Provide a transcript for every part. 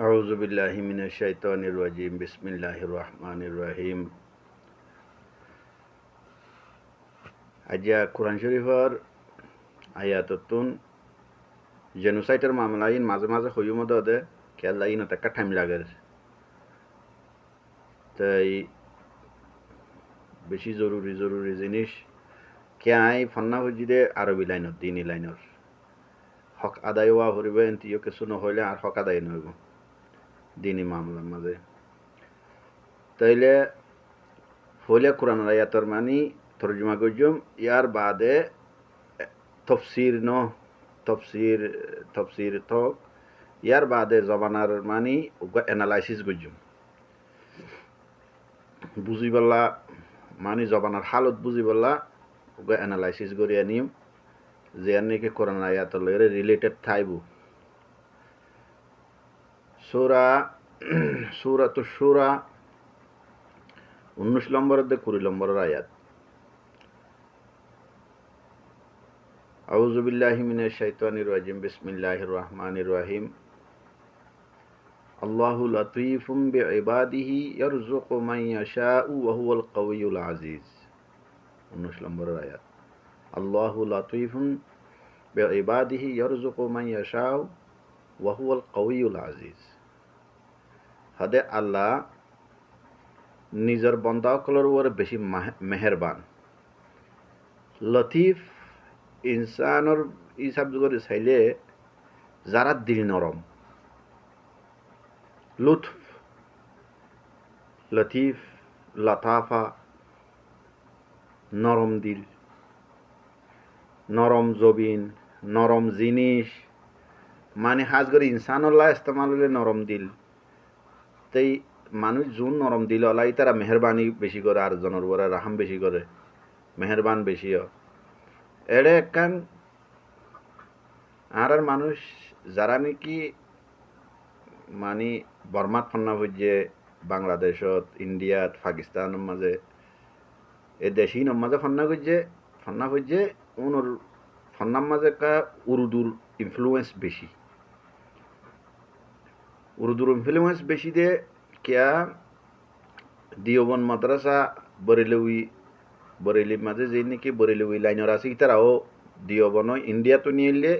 আউযু বিল্লাহি মিনাশ শাইতানির রাজিম। বিসমিল্লাহির রহমানির রহিম। আইজা কুরআন শরীফর আয়াততুন জেনোসাইডের মামলাইন মাঝে মাঝে হইমদ দে কেলা ইনত একটা টাইম লাগে। তাই বেশি জরুরি জিনিস কেয়াই ফন্না হজিদে আরবি লাইনত দিনী লাইনর হক আদায় হওয়া হরিবে এনতিও কিছু নহইলে আর হক আদায় নহইব দিনী মামলার মাঝে। তাইলে হইলে কোরআন আয়াতর মানি তর্জমা করজুম ইয়ার বাদে তফসির ন তফসির তফসির থক ইয়ার বাদে জবানার মানি এনালাইসিস করজুম বুঝি বললা মানি জবানার হালত বুঝি বললা এনালাইসিস করি আনিম যে নাকি কোরআন আয়াতর লগে রিলেটেড থাইব। সূরাতুশ শুরা 19 নম্বরের 20 নম্বরের আয়াত। আউযু বিল্লাহি মিনাশ শাইতানির রাজিম। বিসমিল্লাহির রহমানির রহিম। আল্লাহু লাতীফুম বিইবাদিহি ইয়ারযুকু মান ইয়াশাউ ওয়া হুয়াল কাউইয়ুল আজিজ। 19 নম্বরের আয়াত। আল্লাহু লাতীফুম বিইবাদিহি ইয়ারযুকু মান ইয়াশাউ ওয়া হুয়াল কাউইয়ুল আজিজ। হাদে আল্লাহ নিজের বন্দাসকলের উপরে বেশি মেহেরবান। লতিফ ইনসানর হিসাব করে চাইলে যারা দিল নরম, লুৎফ লতিফ লতাফা নরম দিল, নরম জবিন, নরম জিনিস মানে হাজ করে ইনসানল্লাহ ইস্তেমাল হলে নরম দিল। তাই মানুষ যোন নরম দিল আলাই তারা মেহরবানি বেশি করে, আর জনের উপরে রাহাম বেশি করে, মেহরবান বেশি এড়ে একখান। আর মানুষ যারা নাকি মানে বর্মাত ফন্না হইছে বাংলাদেশত, ইন্ডিয়াত, পাকিস্তানের মাঝে এই দেশি মাঝে ফন্না হইছে ওনর ফন্নার মাঝে একটা উর্দুর ইনফ্লুয়েন্স বেশি। উর্দুর ইনফ্লুয়েন্স বেশি দে কেয়া দিওবন মাদ্রাসা বরেলির মাঝে যে নাকি বরেলি লাইনের আছে তারাও দিওবন ইন্ডিয়াতো নিয়ে এলে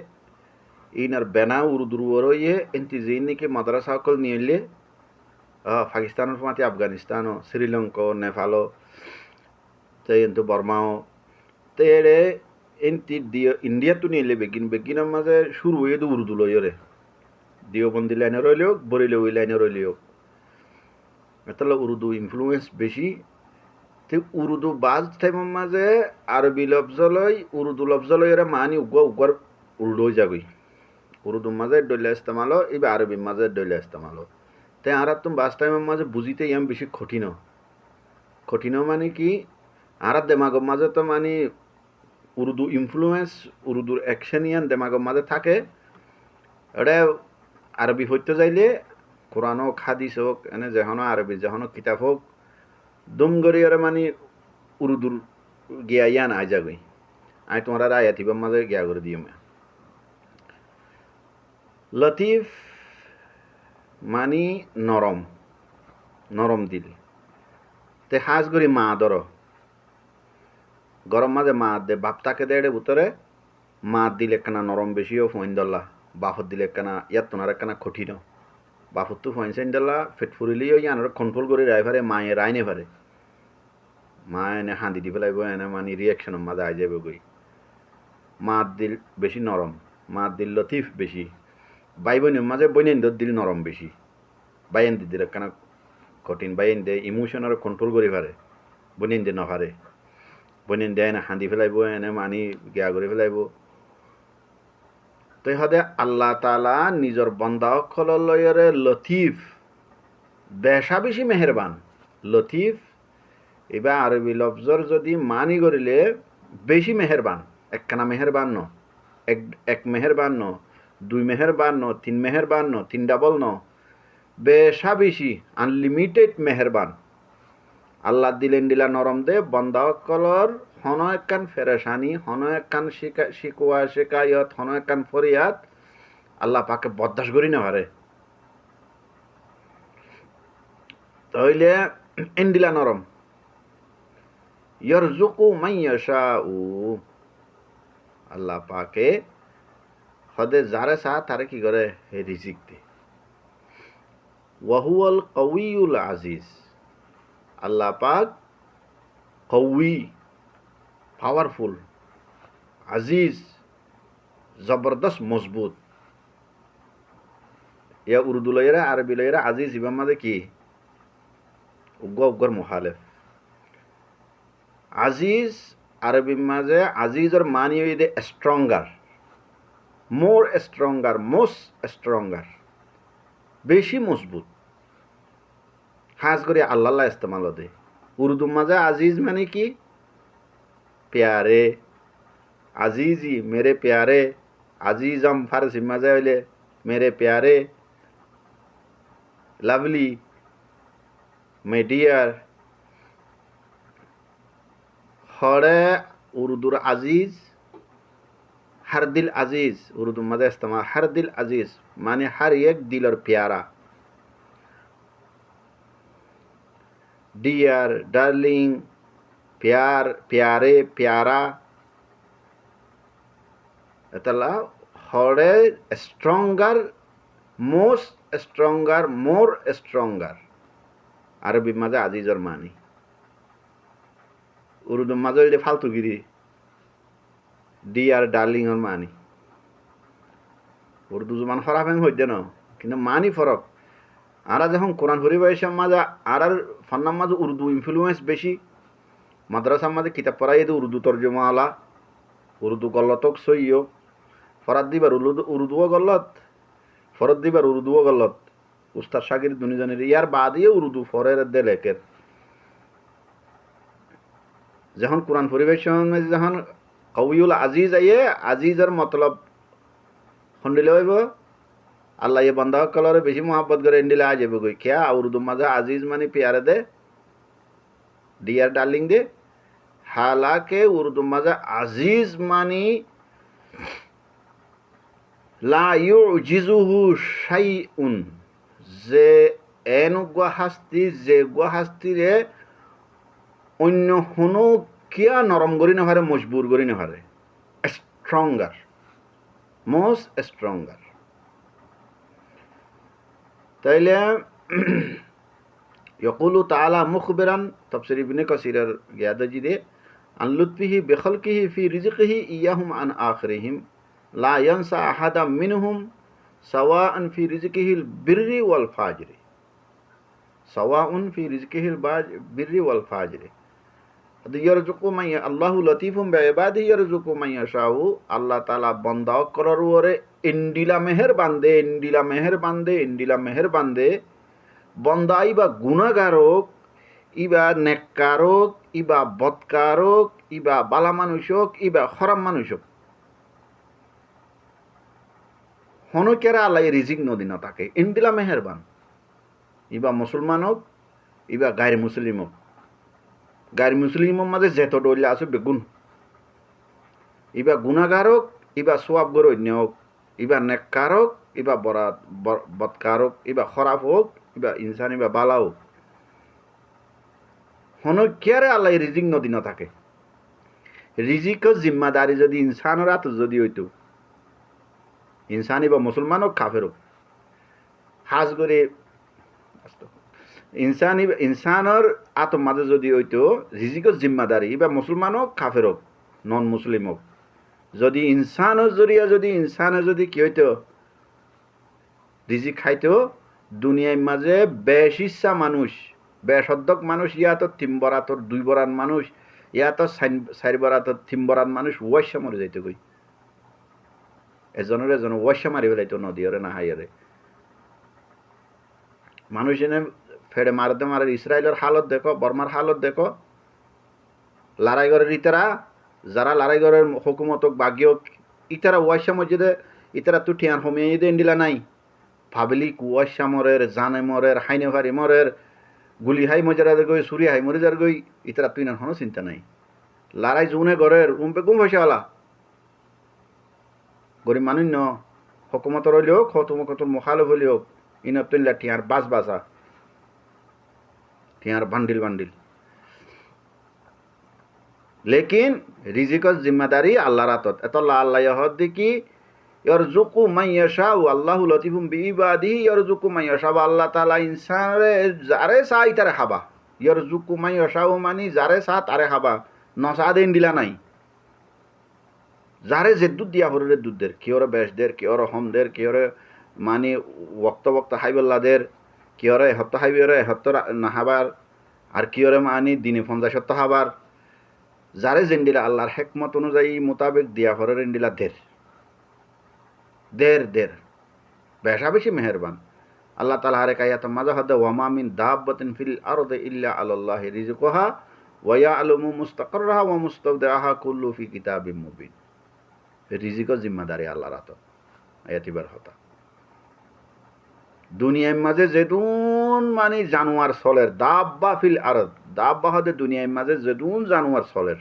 ইনার বেনা উর্দুর ওরইয়ে এনতি যে নাকি মাদ্রাসা সকল নিয়ে এলে পাকিস্তানের মাতি আফগানিস্তানও, শ্রীলঙ্কা, নেপালও, তাই এনতো বর্মাও তেড়ে এনতি ইন্ডিয়াতো নিয়ে এলে বেগিনের মাঝে শুরু হয়ে তো উর্দু লইরে দিওবন্দি লাইনে রইলেও বরেলি লাইনে রইলেও তাহলে উর্দু ইনফ্লুয়েন্স বেশি। তো উর্দু বাজ টাইমের মাঝে আরবি লফজলই উর্দু লফজলই এরা মানি উগর উল্টো যাবই। উর্দুর মাঝে ডইলা ইস্তেমাল এবার আরবির মাঝে ডইলা ইস্তেমাল। তাই আর তুমি বাস টাইমের মাঝে বুঝিতে ইয়াম বেশি কঠিন মানে কি আর দেমাগের মাঝে তো মানে উর্দু ইনফ্লুয়েন্স উর্দুর অ্যাকশন ইয়ান দেমাগের মাঝে থাকে। এটা আরবি হইতে যাইলে কোরআন হোক, হাদিস হোক, এনে যেহনো আরবি যেহনো কিতাব হোক দম গড়ি আর মানে উর্দুর গিয়া ইয়ান আই যাগই আই তোমার আয়াতিবার মাঝে গিয়া করে দিও। লতিফ মানি নরম দিল। তে হাজ করি মা ধর গরম মাঝে মা দে বাপ তাকে দেড়ে ভিতরে মা দিলে একখানা নরম বেশিও ফইন দল্লা, বাপত দিলে একখানা ইয়াত তোনার একখানা কঠিন। বাপত তো ফইন সাইন দল্লা ফেট ফুরিলেও ইয়ানোর কন্ট্রোল করে রায় পারে, মায়ে রায়নে পারে, মা এনে হাঁদি দি ফেলাইব, এনে মানে রিয়াকশনের মাঝে আই যাবে গই। মা দিল বেশি নরম, মা দিল লতিফ বেশি। ভাই বোনের মাঝে বইনেন্দ্র দিল নরম বেশি, বাইন দিদির একখানা কঠিন। বাইন দে ইমোশনার কন্ট্রোল করে পারে, বইনেন দে নপারে। বইনেন দে এনে হাঁদি ফেলাইব, এনে মানি গিয়া করে ফেলাইব। তো হদে আল্লাহ তালা নিজের বন্দাসকলৰ লয়ৰে লতিফ বেশা বেশি মেহেরবান। লতিফ এবার আরবি লফজর যদি মানি করিলে বেশি মেহেরবান। একখানা মেহেরবান ন, এক মেহেরবান ন, দুই মেহেরবান ন, তিন মেহেরবান ন, তিন ডাবল ন, বেশা বেশি আনলিমিটেড মেহেরবান। আল্লাহ দিলেন দিলা নরম দে বন্দাসকলৰ হন একখান ফেরেশানি, হন একখান শিকোয়া শিকায়ত, হন একখান ফরিয়াদ আল্লাহ পাকে বরদাস্ত করি না পারে। তাহলে ইন্ডিলা নরম ইয়ারজুকু মাইয়াশাউ আল্লাহ পাকে হদে যারে চা তারে কি করে হে রিজিক দে ওয়াহুয়াল কাউইউল আজিজ আল্লাহ পাক কউই পাওয়ারফুল আজিজ জবরদস্ত মজবুত ইয়া উর্দু লইরা আরবি লইরা আজিজ ইবাম মাঝে কি উগ্গর মুখালেফ আজিজ আরবি মাঝে আজিজর মানি হইদে স্ট্রঙ্গার মোর স্ট্রঙ্গার মোস্ট স্ট্রঙ্গার বেশি মজবুত খাস করে আল্লাহ ইস্তেমাল দে উর্দু মাঝে আজিজ মানে কি প্যারে আজিজি মেরে প্যারে আজিজম ফারসি মাঝে হইলে মেরে প্যারে লাভলি মেডিয়ার হরে উর্দুর আজিজ हर दिल अजीज उर्दू मदे इस्तेमाल हर दिल अजीज माने हर एक दिल और प्यारा डियर डार्लिंग प्यार प्यारे प्यारा एतला हरे स्ट्रंगार मोस्ट स्ट्रंगार मोर स्ट्रंगार अरबी मदे अजीज और मानी उर्दू मदे फालतूगिरी ডিয়ার ডার্লিং ওর মানি উর্দু জমান খরাফেন হইতে ন কিন্তু মানি ফরক আরা যখন কোরআন পরিবেশের মাঝে আর ফান্নার মাঝে উর্দু ইনফ্লুয়েন্স বেশি মাদ্রাসার মাঝে কিতাব পড়াই দিয়ে উর্দু তর্জমা আলা উর্দু গল্লতক সইও ফরাত দিবার উর্দুও গল্লত ফরত দিবার উর্দুও গল্লত উস্তাদ শাকির দুনিজনের ইয়ার বাদিয়ে উর্দু ফরের দে লেখের যখন কোরআন পরিবেশন মাঝে যখন কউইউল আজিজ আইয়ে আজিজের মতলব শুনিলে হইব আল্লাহ ये बंदा कलर बेशी मोहब्बत करे इंडिला आ जाबे कोई क्या उर्दू मजा अजीज मानी प्यारे दे डियर डार्लिंग दे हालांकि उर्दू मजा अजीज मानी ला युजिजुहु शाइउन যে এনুগা হাস্তি যে গুয়াহাস্তি রে অন্য কোনো কিয়া নরম করি না পারে মজবুর করি না পারে স্ট্রঙ্গার মোস্ট স্ট্রঙ্গার তাইলে ইয়াকুলু তাআলা মুখবিরান তাফসীর ইবনে কাসিরের গিয়াদাজি দে আন লুতফিহি বিখলকিহি ফি রিজকিহি ইয়াহুম আন আখিরিহিম লা ইয়ানসা আহাদা মিনহুম সাওয়াআন ফি রিজকিহিল বিররি ওয়াল ফাজরি সাওয়াউন ফি রিজকিহিল বিররি ওয়াল ফাজরি ইয়ারজুকু মাইয়া আল্লাহু লতিফুম বিইবাদিহি ইয়ারজুকু মাইয়া শাউ আল্লাহ তাআলা বান্দা করার ওরে ইন্ডিলা মেহের বান্দে বন্দা ইবা গুনাহগারক ইবা নেককারক ইবা বদকারক ইবা বালা মানুষক ইবা খারাপ মানুষক হনকেরা আল্লাহ রিজিক নদিনা তাকে ইন্ডিলা মেহেরবান ইবা মুসলমানক ইবা গায়র মুসলিমক গায়র মুসলিমর মাঝে যেত ডলে আছে বেগুন ইবা গুনাহগারক ইবা সোয়াব গর অন্যক ইবা নেককারক ইবা বদকারক ইবা খারাপ হোক ইবা ইনসান ইবা বালা হোক হনকেরে আল্লাহ রিজিক নদিনা থাকে রিজিকের জিম্মাদারি যদি ইনসানের হাতে যদি হইতো ইনসান ইবা মুসলমান হোক কাফের হোক হাজ করে ইনসানের আতর মাঝে যদি হইতো রিজিকের জিম্মাদারি ইবা মুসলমান হোক কাফের হোক নন মুসলিম হোক যদি ইনসানের জরিয়া যদি কি হইতো রিজিক খাইতো দুনিয়ার মাঝে বেশ ইচ্ছা মানুষ বেশদ্দক মানুষ ইয়াতো তিন বরাতর দুই বরান মানুষ ইয়াতো চারি বরাতর তিন বরান মানুষ ওয়াইসা মরে যাইতো কই এজনের ওয়াইসা মারি ফেলাইতো নদীরে না হাইয়ারে মানুষ এনে ফেড়ে মারে ইসরায়েলের হালত দেখো বর্মার হালত দেখো লড়াইগড়ের ইতারা যারা লড়াইগড়ের হুকুমতক বাগিয়ক ইতারা ওয়াইসা মসজিদে ইতারা তো ঠিয়ান হমিয়ে দে ইন্ডিলা নাই ভাবলি কুয়াশা মরের জানে মরের হাইনে ভারি মরের গুলি হাই মজারা গই সুরি হাই মরে যার গই ইতারা তুই না কোনো চিন্তা নাই লড়াই জুনে ঘরের উম্পে গুম পয়সাওয়ালা গরিব মানুষ ন হুকুমতর হইলেও খতমকতর মুখালফ হইলেও ইনত তুই লাঠি আর বাস বাসা টিয়ার বান্ডিল বান্ডিল। লেকিন রিজিকর জিম্মাদারি আল্লাহর হাতত। এতলা আল্লাহ হদ দেখি ইয়ারজুকু মাইয়াশাউ আল্লাহু লতিফুম বিইবাদিহি ইয়ারজুকু মাইয়াশাউ আল্লাহ তাআলা ইনসানরে যারে চাই তারে খাবা। ইয়ারজুকু মাইয়াশাউ মানে যারে চা তারে খাবা, নচা দেন দিলা নাই। যারে যে দুধ দিয়া ভরে দুধ দের, কিয়রে বেশ দের, কিয়রে হম দের, কিয়রে মানে ওক্ত বক্ত হাইবল্লাদের, কিয়রে এহত্ত হাইবেরে এহত্ত নাহাবার, আর কিয়রে মানে দিনে 50 হাবার। যারে জেন্ডিলা আল্লাহর হেকমত অনুযায়ী মোতাবেক দিয়া ভরে রেন্ডিলা দের দের দের বেশা বেশি মেহেরবান। আল্লাহ তাআলা হারে কায়াত মাজা হাদা ওয়ামা মিন দাব্বাতিন ফিল আরদি ইল্লা আলাল্লাহি রিজকুহা ওয়া ইয়ালামু মুস্তাকাররাহা ওয়া মুস্তাওদাহা কুল্লু ফি কিতাবিম মুবিন। রিজিকর জিম্মাদারি আল্লাহর হাতে। আয়াতিবার হতা দুনিয়ার মাঝে যেদুন মানে জানোয়ার চলের দাব্বা ফিল আরদ, দাব্বা হদে দুনিয়ার মাঝে যেদুন জানোয়ার চলের,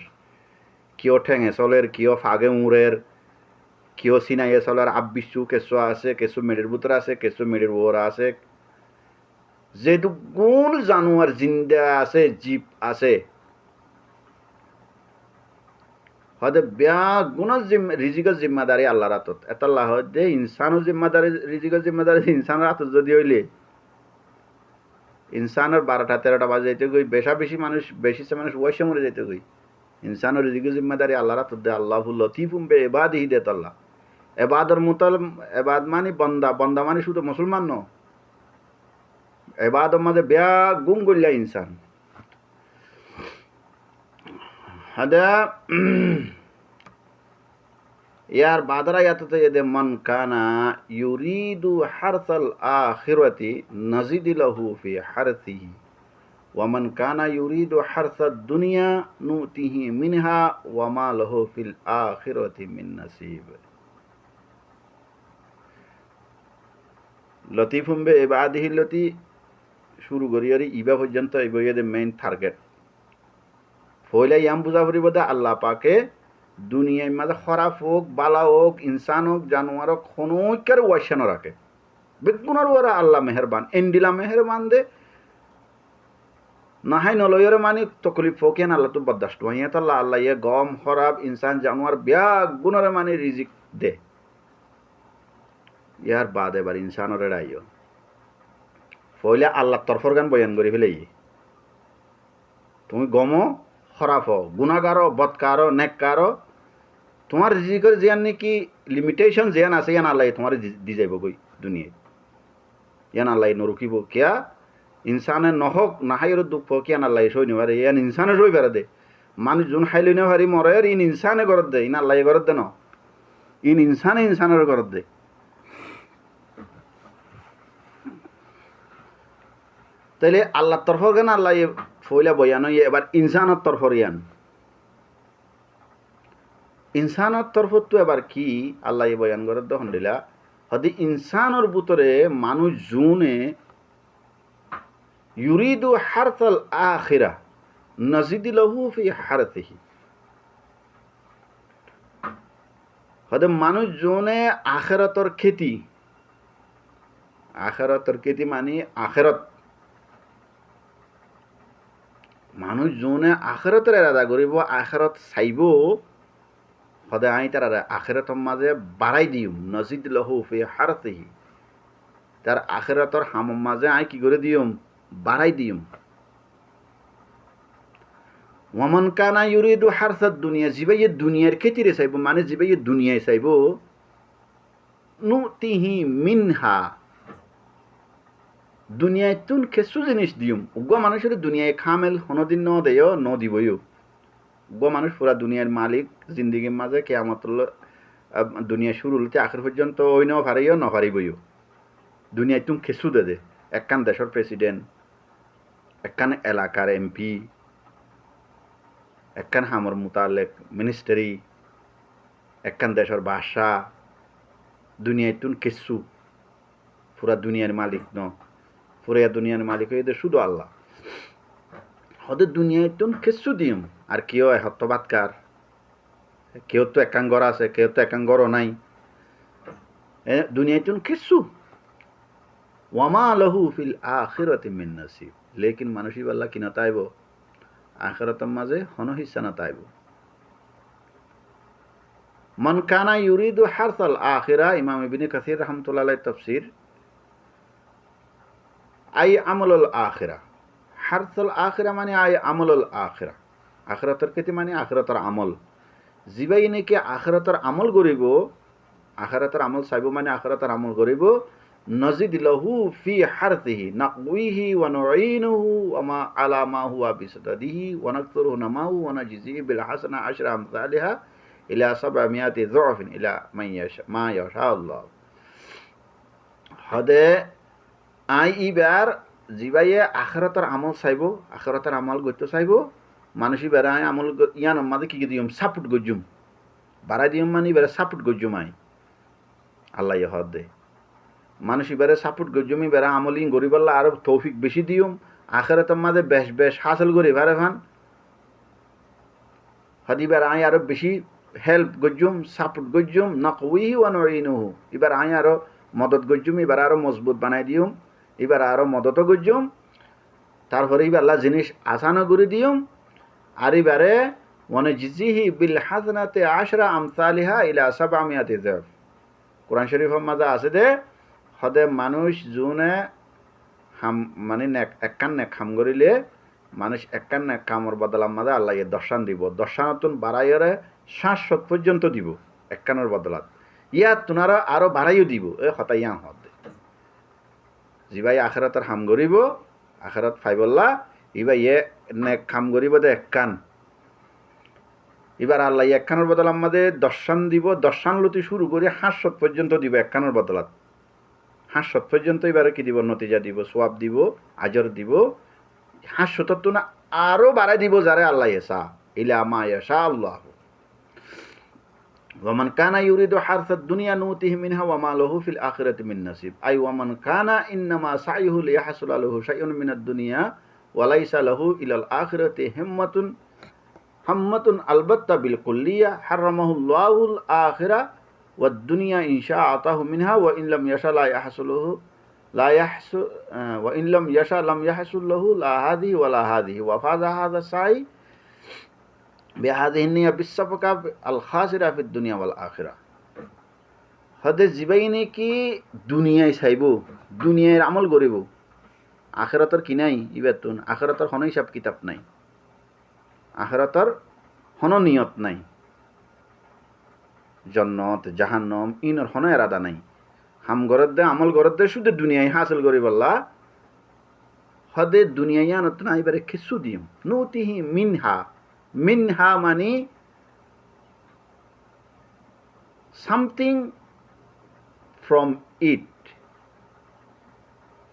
কিয় ঠেঙে চলের, কিয় ফাগে উড়ের, কিয় সিনাইয়ে চলের, আব্বিসু কেঁচু আছে, কেঁচু মেডির ভিতরে আছে, কেঁচু মেডির ওরা আছে, যেদুন জানোয়ার জিন্দা আছে, জীব আছে, হদে ব্যাগ গুণর রিজিকর জিম্মাদারি আল্লাহর হাতত। এতাল্লাহ হদে ইনসানের জিম্মাদারি, রিজিকর জিম্মাদারি ইনসানের হাতত যদি হইলে ইনসানের 12টা 13টা বাজে যাইতে গই, বেশা বেশি মানুষ বেশি মানুষ ওয়াইসে মরে যাইতে গই। ইনসানের রিজিকর জিম্মাদারি আল্লাহর হাতত দে। আল্লাহু লতিফুম বিইবাদিহি দে তাল্লাহ। এবাদর মুতাল এবাদ মানে বন্দা, বন্দা মানে শুধু মুসলমান ন, এবাদর মাঝে ব্যাগ গুম গল্লা ইনসান হাদা। ইয়ার বাদরা ইয়াতে এদে মান কানা ইউরিদু হারসাল আখিরাতি নাজিদ লাহু ফি হারসিহি ওয়া মান কানা ইউরিদু হারসাদ দুনিয়া নুতিহি মিনহা ওয়া মা লাহু ফিল আখিরাতি মিন নাসিব। লতিফুম বিইবাদিহি লতি শুরু করিয়ারি ইবা পর্যন্ত এই বইয়ের মেইন টার্গেট। ফইলা ইয়াম বুঝা পড়িব দে আল্লাহ পাকে দুনিয়ার মাঝে খরাপ হোক, বালা হোক, ইনসান হোক, জানোয়ার হোক, খনৈকার ওয়াইসানো রাখে। বেগুনার ওরা আল্লাহ মেহরবান, এন্ডিলা মেহরবান দে নাহাই নলয়ের মানে তকলিফ ফোকেন আল্লাহ তো বরদাস্ত হইয়া তাল্লাহ আল্লাহ ইয়ে গম খরাব ইনসান জানোয়ার ব্যাগ গুণের মানে রিজিক দে। ইয়ার বাদ এবার ইনসানের রাইও ফইলে আল্লাহ তরফর গান বয়ান করি ফেলে তুমি গমো খরাপ হো, গুণাগারো, বদকারো, নেককারো, তোমার রিজিকের জিয়ান নাকি লিমিটেশন জিয়ান আছে, ইয়ান আল্লাহ তোমার দি যাইব গই দুনিয়ায়। ইয়ান আল্লাহ নরুকিব কিয়া ইনসানের নহক নাহাইয়ের দুঃখ কিয়ান আল্লাহ সই নিবারে, ইয়ান ইনসানে সই পারে দে। মানুষ যোন খাইলে নে পারি মরের ইন ইনসানে গরত দে, ইন আল্লাহ গরত দে ন, ইন ইনসানে ইনসানের গরত দে। তাইলে আল্লাহর তরফর কেন আল্লাহ ফইলা বয়ান এবার ইনসানের তরফর ইয়ান। ইনসানের তরফত তো এবার কি আল্লাহ বয়ান করে দখন দিলা হদি ইনসানের ভিতরে মানুষ জুনে ইউরিদু হারসাল আখিরা নাজিদ লাহু ফি হারসিহি। হদে মানুষ জুনে আখিরাতর খেতি, আখিরাতর খেতি মানে আখিরাত মানুষ জোনে আখেরতের এরাদা করিব, আখেরত চাইব, সদায় আই তার আখেরতর মাঝে বাড়াই দিম নজিদ লহু ফি হারসিহি, তার আখেরতর হামর মাঝে আই কি করে দিম বাড়াই দিম। ওয়ামান কানা ইউরিদু হারসাদ দুনিয়া, জিবাই দুনিয়ার খেতিরে চাইব মানে জিবাই দুনিয়ায় চাইব, নুতিহি মিনহা দুনিয়ায় তুন কিছু জিনিস দিম। উগ্র মানুষের দুনিয়ায় খামেল কোনোদিন ন দেয় ন দিবইও। উগ্র মানুষ পুরা দুনিয়ার মালিক, জিন্দিগির মাঝে কেয়ামত দুনিয়া শুরু হলতে আখের পর্যন্ত ওই ন পারিও ন পারিবইও। দুনিয়ায় তুম কিছু দে দে, একখান দেশের প্রেসিডেন্ট, একখান এলাকার এমপি, একখান হামর মোতালেক মিনিস্টারি, একখান দেশের বাদশা, দুনিয়ায় তুন কিছু পুরা দুনিয়ার মালিক ন, পুরা দুনিয়ার মালিক এদের শুধু আল্লাহ। হদের দুনিয়ায় তুন কিছু দিম। আর কেউ হত্যবাদকার, কেউ তো একাং গড় আছে, কেউ তো একাং গড় নাই, দুনিয়ায় তুন কিছু। ওয়ামা লাহু ফিল আখিরাতি মিন নাসিব, লেকিন মানুষই বাল্লা কিনা তাইব আখিরাতের মাঝে হন হিস্সা না তাইব মান কানা ইউরিদু হারসাল আখিরা ইমাম ইবনে কাসির রাহমাতুল্লাহ আলাইহি তাফসীর আই আমলুল আখিরা হারসাল আখিরা মানে আই আমলুল আখিরা আখিরাতের কেতে মানে আখিরাতের আমল জিবাই নাকি আখিরাতের আমল করিব আখিরাতের আমল চাইব মানে আখিরাতের আমল করিব নজিদ লাহু ফি হারসিহি নাকউইহি ওয়া নুঈনুহু ওয়া মা আলা মা হুয়া বিসাদাদিহি ওয়া নাকসুরু নামাহু ওয়া নাজিহি বিল হাসানা আশরা আমসালিহা ইলা 700 যুফিন ইলা মা ইয়াশা আল্লাহ হদে আই ইবার জিবাইয়ে আখিরাতের আমল চাইব আখিরাতের আমল করতে চাইব মানুষই বেড়া আই আমল ইয়ান মাঝে কি দিম সাপোর্ট গজুম বাড়াই দিম মানে বেড়া সাপোর্ট গজুম আই আল্লাহ হদ দে মানুষই বেড়ে সাপোর্ট গজুমি বেড়া আমলি গরিবাল্লা আরো তৌফিক বেশি দিম আখিরাতের মাঝে বেশ হাসিল করি ভারে ভান হদি বেড়া আই আরো বেশি হেল্প গজুম সাপোর্ট গজুম নাকউইহি ওয়া নুঈনুহু এবার আই আরো মদত গজুম এবার আরো মজবুত বানাই দিম এবার আরো মদত গজুম তারপরে এবার আল্লাহ জিনিস আসানো করে দিম আর এবারে ওয়ানে জিজিহি বিল হাসনাতে আশরা আমসালিহা ইলা 700 যুফ কোরআন শরীফের মাঝে আছে দে হদে মানুষ জুনে হাম মানে একখান নেক খাম করিলে মানুষ একখান নেক কামর বদলার মাঝে আল্লাহ দর্শন দিব দর্শনাতুন বাড়াইরে 700 পর্যন্ত দিব একখানের বদলাত ইয়া তুনারা আরো বাড়াইও দিব এ কথা ইয়া হদ জিবাই আখিরাতের হাম করিব আখিরাত ফাইবল্লা ইবা ইয়ে নেক খাম করিব দে একখান এবার আল্লাহ একখানের বদল আমাদের দর্শন দিব দর্শন লতি শুরু করে 700 পর্যন্ত দিব একখানের বদলাত 700 পর্যন্ত এবারে কি দিব নতিজা দিব সোয়াব দিব আজর দিব 700 তো না আরো বাড়াই দিব যারে আল্লাহ ইসা ইলা মা ইয়াশা আল্লাহ ওয়ামান কানা ইউরিদু হারসাদ দুনিয়া নুতিহি মিনহা ওয়া মা লাহু ফিল আখিরাতি মিন নাসিব আই ওয়ামান কানা ইন্নামা সাইহু লিয়াহসুল লাহু শাইউন মিনাদ দুনিয়া ওয়া লাইসা লাহু ইলাল আখিরাতি হাম্মাতুন আলবাত্তা বিল কুল্লিয়া হারামাহুল্লাহুল আখিরা ওয়াদ দুনিয়া ইনশা আতাহু মিনহা ওয়া ইন লাম ইয়াশা লা ইয়াহসুলুহু লা ইয়াহসু ওয়া ইন লাম ইয়াশা লাম ইয়াহসুল লাহু লা হাদিহি ওয়া লা হাদিহি ওয়া ফাযা হাযা সাই বিহাদিহি নিয়া বিসসাফকা আল খাসিরা ফিদ দুনিয়া ওয়াল আখিরা হদে জিবাইনি কি দুনিয়ায় চাইব দুনিয়ার আমল করিব আখিরাতের কি নাই ইবাতুন আখিরাতের কোনো হিসাব কিতাব নাই আখিরাতের কোনো নিয়ত নাই জান্নাত জাহান্নাম ইনর কোনো ইরাদা নাই হাম গরদ দে আমল গরদ দে শুধু দুনিয়ায় হাসিল করি বললা হদে দুনিয়ায় আনত না এবারে কিছু দিম নুতিহি মিনহা মানে something from it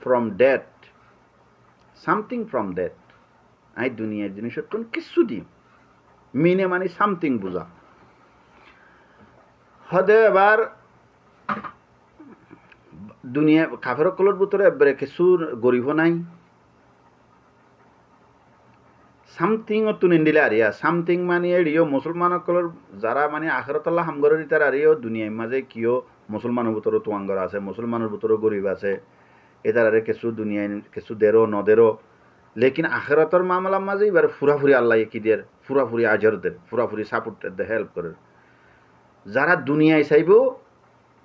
from that something from that I দুনিয়ার জিনিসের কোন কিছু দিম মিনে মানে সামথিং বুঝা হদে এবার দুনিয়া কাফের কলর ভিতরে এবারে কিছু গরিব নাই সামথিং তুন ইন্দিলে আরিয়া সামথিং মানে এড়িও মুসলমান কলর যারা মানে আখিরাতাল্লাহ হামগরের ইতার আরিও দুনিয়ার মাঝে কিও মুসলমানের ভিতরে তোয়াঙ্গর আছে মুসলমানের ভিতরে গরিব আছে এটার আরে কিছু দুনিয়ায় কিছু দেরো নদেরো লেকিন আখিরাতের মামলার মাঝে এবার ফুরাফুরি আল্লাহ কি দের ফুরাফুরি আজরদের ফুরাফুরি সাপোর্ট দে হেল্প করে যারা দুনিয়ায় চাইব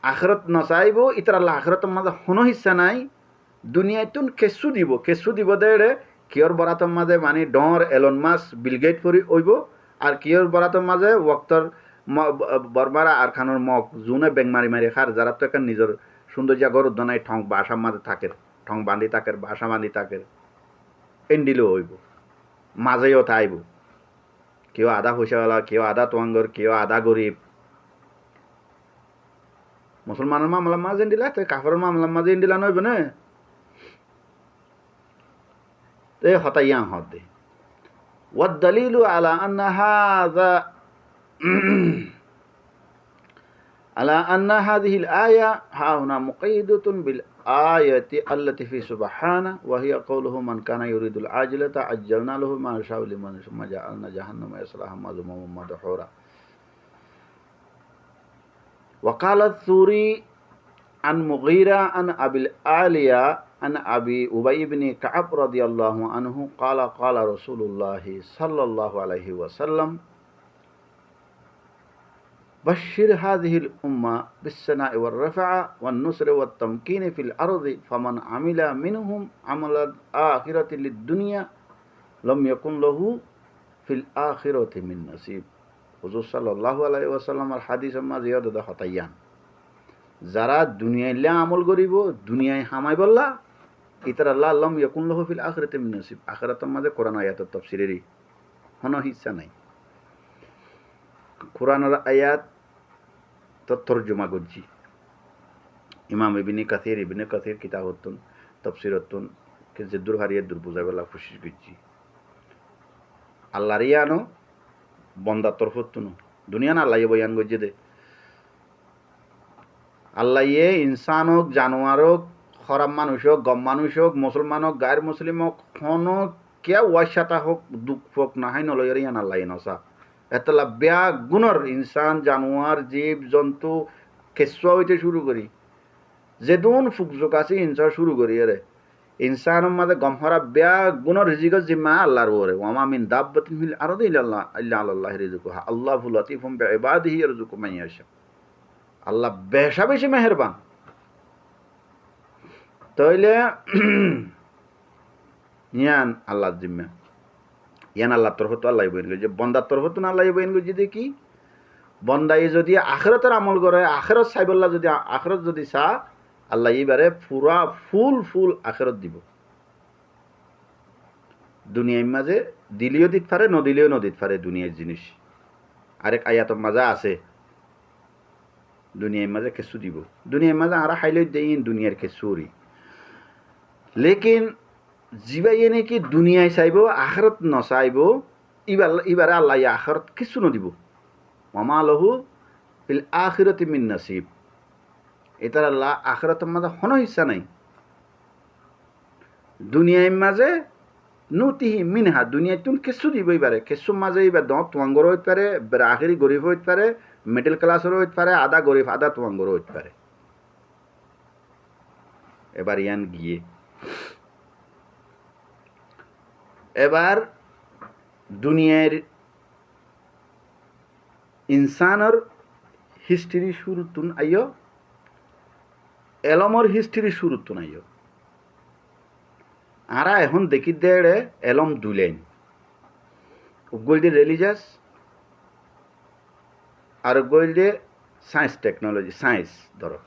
আখিরাত না চাইব ইতার আল্লাহ আখিরাতের মাঝে কোনো হিস্সা নাই দুনিয়ায় তুন কেসু দিব দেড়ে কিয়র বরাতের মাঝে মানে ডর এলন মাস বিলগেট করি ওইব আর কিয়র বরাতের মাঝে ওয়াক্তর বরবারা আর খানোর মগ জুনে বেং মারি খার যারা তো এখন নিজের সৌন্দর্য গরুর দনায় ঠং বাসার মাঝে থাকে ঠং বান্ধি থাকে বাসা বান্ধি থাকে এন্ডিলেও হইব মাঝেও থাইব কেউ আধা পয়সাওয়ালা কেউ আধা তোয়াঙ্গর কেউ আধা গরিব মুসলমানের মামলার মাঝে এন্ডিলা তো কাফরের মামলার মাঝে এন্ডিলা নইব না তো হতা ইয়াং হত দে والدليل على أن هذه الآية ها هنا مقيدة بالآية التي في سبحانه وهي قوله من كان يريد العاجلة عجلنا له ما نشاء لمن ثم جعلنا جهنم يصلاها مذموما مدحورا وقال الثوري আন মুগীরা আন আবিল আলিয়া আন আবি উবাই ইবনে কাব রাদিয়াল্লাহু আনহু ক্বালা ক্বালা রাসূলুল্লাহ সাল্লাল্লাহু আলাইহি ওয়াসাল্লাম বাশশির হাযিহিল উম্মাহ বিস-সানা'i ওয়ার-রাফআ ওয়ান-নুসরি ওয়াত-তামকিনি ফিল আরদি ফামান আমিলা মিনহুম আমালাল আখিরাতি লিদ-দুনিয়া লাম ইয়াকুন লাহু ফিল আখিরাতি মিন নাসিব। হুজুর সাল্লাল্লাহু আলাইহি ওয়াসাল্লামের হাদিসের মাঝে ইয়াদা হতাইয়ান, যারা দুনিয়ায় আমল করিব, দুনিয়ায় হামাই বললা ইতারা আল্লাহ লাম ইয়াকুন লাহু ফিল আখিরাতি মিন নাসিব। আখিরাতের মাঝে কোরআন আয়াতের তাফসীরেরই কোনো হিস্সা নাই। কোরআনের আয়াত তর্জমা করছি, ইমাম ইবনে কাসির কিতাব হতুন তফসির হতুন কে যে দূর হারিয়ে দূর বুঝাইবেলা কোশিশ করছি। আল্লাহর ইয়ানো বন্দার তরফ হতুন দুনিয়া না আল্লাহ বয়ান করছে দে। আল্লাহ ইনসান হোক, জানোয়ার হোক, খরাব মানুষ হোক, গম মানুষ হোক, মুসলমান হোক, গায়ের মুসলিম হোক, কোনো কে ওয়াসাতা হোক, দুঃখ হোক না হয় নলয়ের ইয়ান আল্লাহ নসা এতলা বেয়া গুণর ইনসান, জানোয়ার, জীব জন্তু কেঁচুয়া হইতে শুরু করি যেদুন ফুকজোক আছে ইনসান শুরু করি আরে ইনসানের মাঝে গম হরা বেয়া গুণর রিজিকের জিম্মা আল্লাহর ওরে। ওয়া মিন দাব্বাতিন ফিল আরদি ইল্লা আলাল্লাহি রিজকুহা আল্লাহু লাতীফুম বিইবাদিহি ইয়ারযুকু মান ইয়াশা। আল্লাহ বেশা বেশি মেহেরবান। তাইলে ইয়ান আল্লাহর জিম্মা, ইয়ান আল্লাহর তরফ তো আল্লাহ বইন যে বন্দার তরফ তো না আল্লাহ বইন যে দেখি বন্দাই যদি আখিরাতের আমল করে, আখিরাত চাইবল্লা যদি আখিরাত যদি চা আল্লাহ এইবারে পুরা ফুল আখিরাত দিব। দুনিয়ার মাঝে দিলেও দিতে পারে, নদিলেও নদীত পারে দুনিয়ার জিনিস। আরেক আয়াতের মাঝে আছে দুনিয়ার মাঝে কেঁচু দিব। দুনিয়ার মাঝে আরা হাইলে দেই দুনিয়ার কেঁচুরি, লেকিন জিবাইয়ে নাকি দুনিয়ায় চাইব আখিরাত নচাইব, এবারে আল্লাহ আখিরাত কিছু নদিব। মামা লহু ফিল আখিরাতি মিন নাসিব। এটার আল্লাহ আখিরাতের মাঝে কোনো ইচ্ছা নাই। দুনিয়ার মাঝে নুতিহি মিনহা, দুনিয়ায় তুমি কিছু দিব এবারে কিছুর মাঝে এবার দত তোমাঙ্গর হইতে পারে, আখেরি গরিব হইতে পারে, মিডল ক্লাসেরও হইতে পারে, আধা গরিব আধা তোমাঙ্গর হইতে পারে। এবার ইয়ান গিয়ে এবার দুনিয়ার ইনসানের হিস্ট্রি শুরুতুন আইয়, এলমর হিস্ট্রি শুরুতুন আইয়। আরা এখন দেখি দেড়ে এলম দুলেন গোল দিয়ে রিলিজিয়াস আর গোল দিয়ে সায়েন্স টেকনোলজি, সায়েন্স ধরো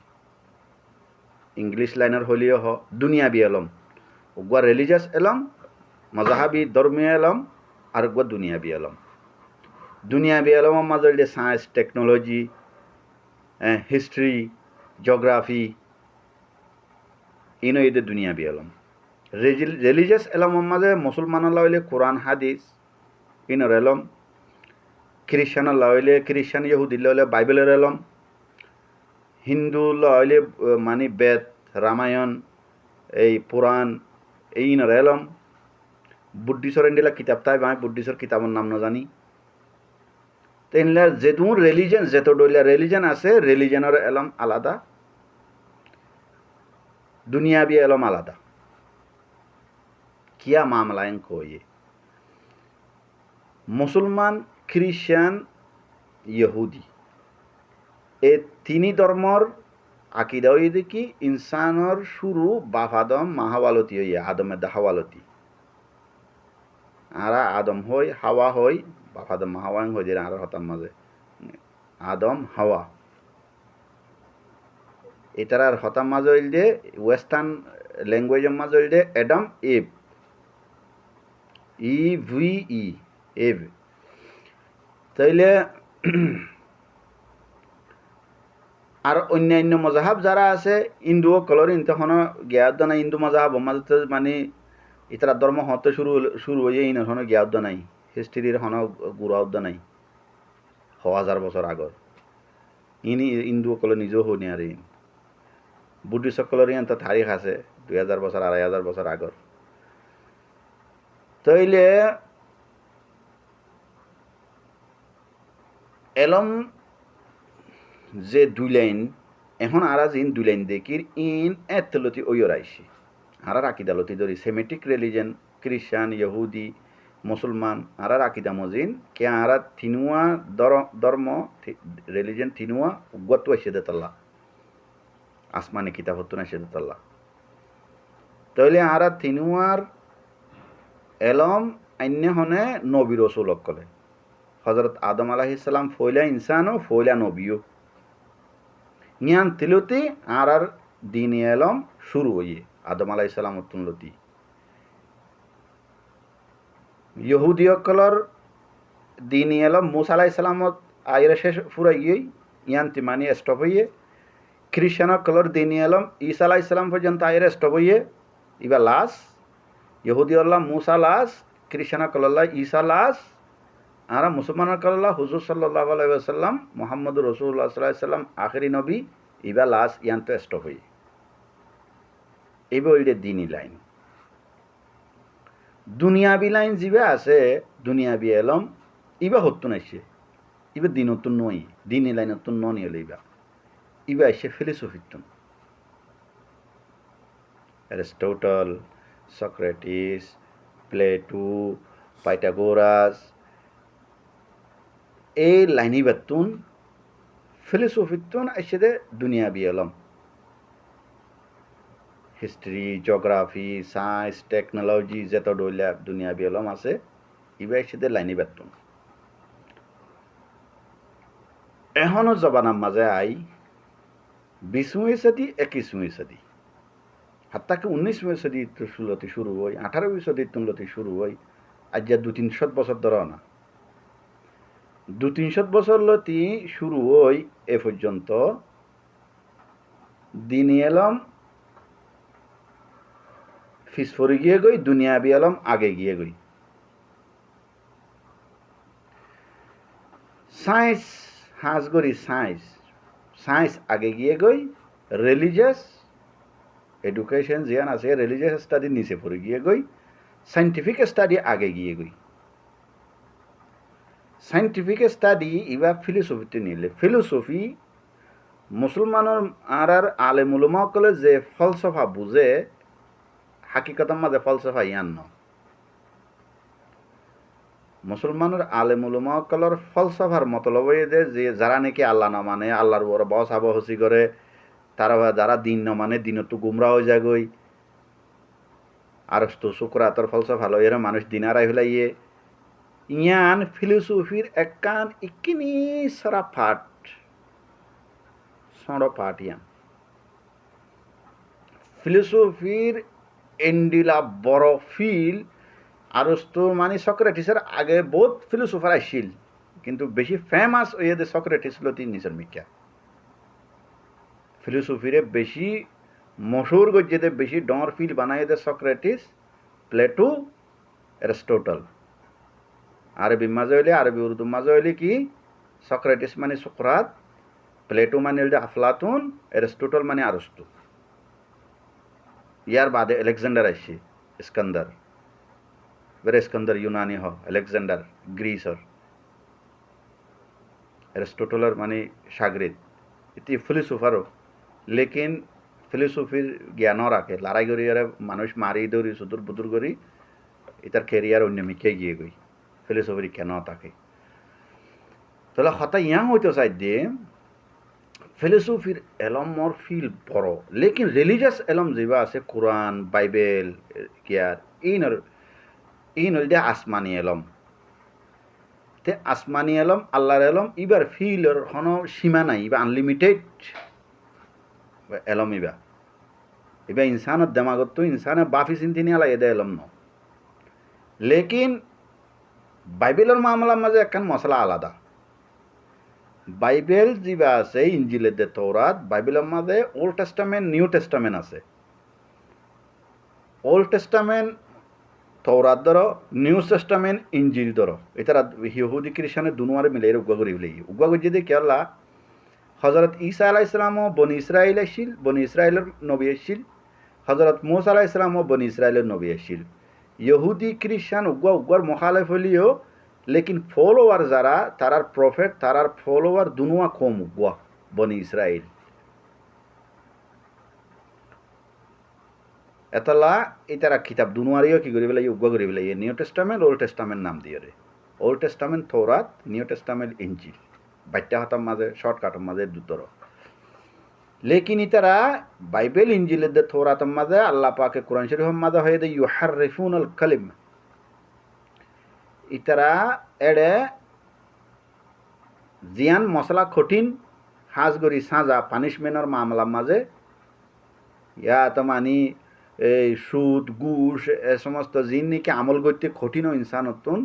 ইংলিশ লাইনের হলিও হ দুনিয়াবি এলম, ওগুয়া রিলিজিয়াস এলম, মজাহাবি ধর্মীয় এলম আর ওগুয়া দুনিয়াবি এলম। দুনিয়াবি এলমের মাঝে হইলে সায়েন্স টেকনোলজি, হিস্ট্রি, জিওগ্রাফি, ইনো এদের দুনিয়াবি এলম। রিলিজিয়াস এলমের মাঝে মুসলমানরা হইলে কোরআন হাদিস ইনোর এলম, খ্রিস্টানরা হইলে খ্রিস্টান, ইহুদি হইলে বাইবেলের এলম, হিন্দু হইলে মানে বেদ, রামায়ণ, এই পুরাণ এই ইনোর এলম। বুদ্ধিসর এন্ডিলা কিতাব তাই আমি বুদ্ধিসর কিতাবের নাম না জানি। তো এনলার যেহেতু রিলিজিয়ান যেত ডইলা রিলিজিয়ান আছে, রিলিজিয়ানের এলম আলাদা, দুনিয়াবি এলম আলাদা। কিয়া মামলায়ন কয়ে মুসলমান, খ্রিস্টান, ইহুদি এই তিনি ধর্মর আকিদা হয়ে দেখি ইনসানের শুরু বাপ আদম মাহাওয়ালতি হইয়া আদমের দাহাওয়ালতি। আরা আদম হই হাওয়া হই বাপ আদম মাহাওয়াং হয়ে যায় আর হতার মাঝে আদম হাওয়া এটার হতার মাঝে হইল যে ওয়েস্টার্ন ল্যাঙ্গুয়েজের মাঝে হইল যে অ্যাডাম এভ, EVE এভ। তাইলে আর অন্যান্য মজাহাব যারা আছে হিন্দুও কলর তখন জ্ঞাত নাই হিন্দু মজাহাব মাঝে মানে ইতারা ধর্ম হতে শুরু হয়ে ইনের হন জ্ঞাত নাই, হিস্ট্রির হন গুড়াউদ্দ নাই 1000 বছর আগর। ইনি হিন্দু কলর নিজেও হনি আর বুদ্ধিস্ট সকলের ইয়ান তো তারিখ আছে 2000 বছর 2500 বছর আগর। তাইলে এলম যে দুই লাইন এখন আরা জিন দুলাইন দেখির ইন এতলতি ওইরাইছি আরা রাকিদালতি ধরি সেমেটিক রিলিজন খ্রিস্টান ইহুদি মুসলমান আরা রাকিদা মজিন কে আরা থিনুয়া ধর্ম রিলিজন থিনুয়া উগ্গত এসে দেতাল্লা আসমানে কিতাব হতো না এসে দেতাল্লা তাহলে আরা থিনুয়ার এলম আন্য হনে নবী রসুল কলে হজরত আদম আলাহিসাল্লাম ফয়লা ইনসানও ফয়লা নবীও নিয়ান তিলতি আর দিন এলম শুরু হইয়ে আদম আলাহিসাল্লাম তুলতি ইহুদি অকলর দিন এলম মুসা আলাহিসাল্লামত আইরে শেষ ফুরাই গিয়ে ইয়ান তিমানি স্টপ হইয়ে খ্রিস্টান অকলর দিন এলম ঈসা আলাহিসাল্লাম পর্যন্ত আইরে স্টপ হইয়ে ইবা লাস ইহুদি আল্লাহ মুসা লাস খ্রিস্টান অকল্লাহ ঈসা লাস আর মুসলমান কাল্লাহ হুজুর সাল্লাহ আলাইসাল্লাম মোহাম্মদ রসুল্লাহ সাল্লাম আখেরি নবী ইবা লাস ইয়ান্ত স্টপ হই এবার ওইটা দিনই লাইন দুনিয়াবি লাইন যিবা আছে দুনিয়াবি এলম ইবা হত্যুন আসছে ইবা দিনতুন নই দিনই লাইনতুন ননি হলে ইবা আসছে ফিলোসফিতুন অ্যারিস্টটল সক্রেটিস প্লেটো পাইথাগোরাস এই লাইনি বাতুন ফিলোসফিতুন আসছে দুনিয়াবি এলম হিস্ট্রি জিওগ্রাফি সায়েন্স টেকনোলজি যত ডইলা দুনিয়াবি এলম আছে ইবা আসছে লাইনি বাতুন এখনো জবানার মাঝে আই 20वीं सदी 21वीं सदी হাত্তা কি 19वीं सदी তুলতে শুরু হয় 18वीं सदी তুলতে শুরু হয় আজ যা 200-300 বছর ধরে না 200-300 বছর লতি শুরু হয় এ পর্যন্ত দিন এলম ফিসফরি গিয়ে গই দুনিয়াবি এলম আগে গিয়ে গই সায়েন্স হাজগরি সায়েন্স আগে গিয়ে গই রিলিজিয়াস এডুকেশন জিয়ান আছে রিলিজিয়াস স্টাডি নিচে পড়ে গিয়ে গই সাইন্টিফিক স্টাডি আগে গিয়ে গই সাইন্টিফিক স্টাডি ইবা ফিলোসফিতে নিলে ফিলোসফি মুসলমানের আর আলেমুলমাকলে যে ফলসফা বুঝে হাকিকতার মাঝে ফলসফা ইয়ান ন মুসলমানের আলেমুলমাকলর ফলসফার মতলব যে যারা নাকি আল্লাহ না মানে আল্লাহর বড় বস আবহসি করে তারা যারা দিন ন মানে দিনতো গুমরা হয়ে যায় গই আর তো শুক্রাতর ফলসফা লো এরা মানুষ দিনারাই হলাইয়ে ইয়ান ফিলোসফির একান ইকিনি সারা পাঠ ইয়ান ফিলোসফির এন্ডিলা বড় ফিল আরস্তু মানে সক্রেটিসের আগে বহুত ফিলোসফার আসছিল কিন্তু বেশি ফেমাস হয়ে যে সক্রেটিস লতি নিচের মিকা ফিলোসফিরে বেশি মশহুর গজ্জেতে বেশি ডর ফিল বানায় দে সক্রেটিস প্লেটো অ্যারিস্টটল আরবি মাঝে হইলে আরবি উর্দু মাঝে হইলে কি সক্রেটিস মানে সুকরাত প্লেটো মানে হইলে আফলাতুন অ্যারিস্টটল মানে আরস্তু ইয়ার বাদে আলেকজান্ডার আসছে ইস্কান্দার বেরে ইস্কান্দার ইউনানি হ আলেকজান্ডার গ্রিসর অ্যারিস্টটলের মানে সাগরিদ এটি ফিলোসফারও লেকিন ফিলোসফির জ্ঞানও রাখে লড়াই করি আর মানুষ মারি দৌড়ি সুদূর বুদুর করি এটার কেরিয়ার অন্য মিকে গিয়ে গই ফিলোসফির কেন থাকে তাহলে হতা ইয়া হইতে চাই দিয়ে ফিলোসফির এলমর ফিল বড় লেকিন রিলিজিয়াস এলম যেবা আছে কোরআন বাইবেল কিয়ার ইন হল আসমানি এলম তে আসমানি এলম আল্লাহর এলম ইবার ফিলর কোনো সীমা নাই ইবা আনলিমিটেড এলম ইবা ইনসানের দেমাগত তো ইনসানের বাফি চিন্তি নিয়ে লাগে দে এলম ন লেকিন বাইবেলের মামলার মাঝে একখান মশলা আলাদা বাইবেল যিবা আছে ইঞ্জিলের দে তৌরাত বাইবেলের মাঝে ওল্ড টেস্টামেন্ট নিউ টেস্টামেন্ট আছে ওল্ড টেস্টামেন্ট তৌরাত ধরো নিউ টেস্টামেন্ট ইঞ্জিল ধরো এটারা ইহুদি খ্রিস্টানের দুনুয়ারে মিলে উগ্গা করি বলে উগ্গা করি যদি কেরলা হজরত ঈসা আলাহ ইসলামও বনি ইসরায়েল আসছিল বনি ইসরায়েলের নবী আসছিল হজরত মুসা আলাহ ইসলামও বনি ইসরায়েলের নবী আসছিল ইহুদি খ্রিস্টান উগ্গার মোখালেফ হলিও লেকিন ফলোয়ার যারা তারার প্রফেট তারার ফলোয়ার দুনুয়া কম উগ্গা বনি ইসরায়েল এতলা ইতারা কিতাব দুনুয়ারিও কি করি পেলাই উগ্র করি পেলাই নিউ টেস্টামেন্ট ওল্ড টেস্টামেন্ট নাম দিয়ে রে ওল্ড টেস্টামেন্ট থৌরাত নিউ টেস্টামেন্ট ইঞ্জিল বাচ্চা হতাম মাঝে শর্টকাটের মাঝে দুতর লেকিন ইতারা বাইবেল ইঞ্জিলের দে থৌরাতের মাঝে আল্লাহ পাকে কোরআন শরীফের মাঝে হয়ে দে ইউহাররিফুন আল কালিম ইতারা এড়ে জিয়ান মশলা কঠিন হাজগরি সাজা পানিশমেন্টর মামলার মাঝে ইয়া তো মানি এই সুদ ঘুষ এ সমস্ত জিন নাকি আমল করতে কঠিন ইনসান হতুন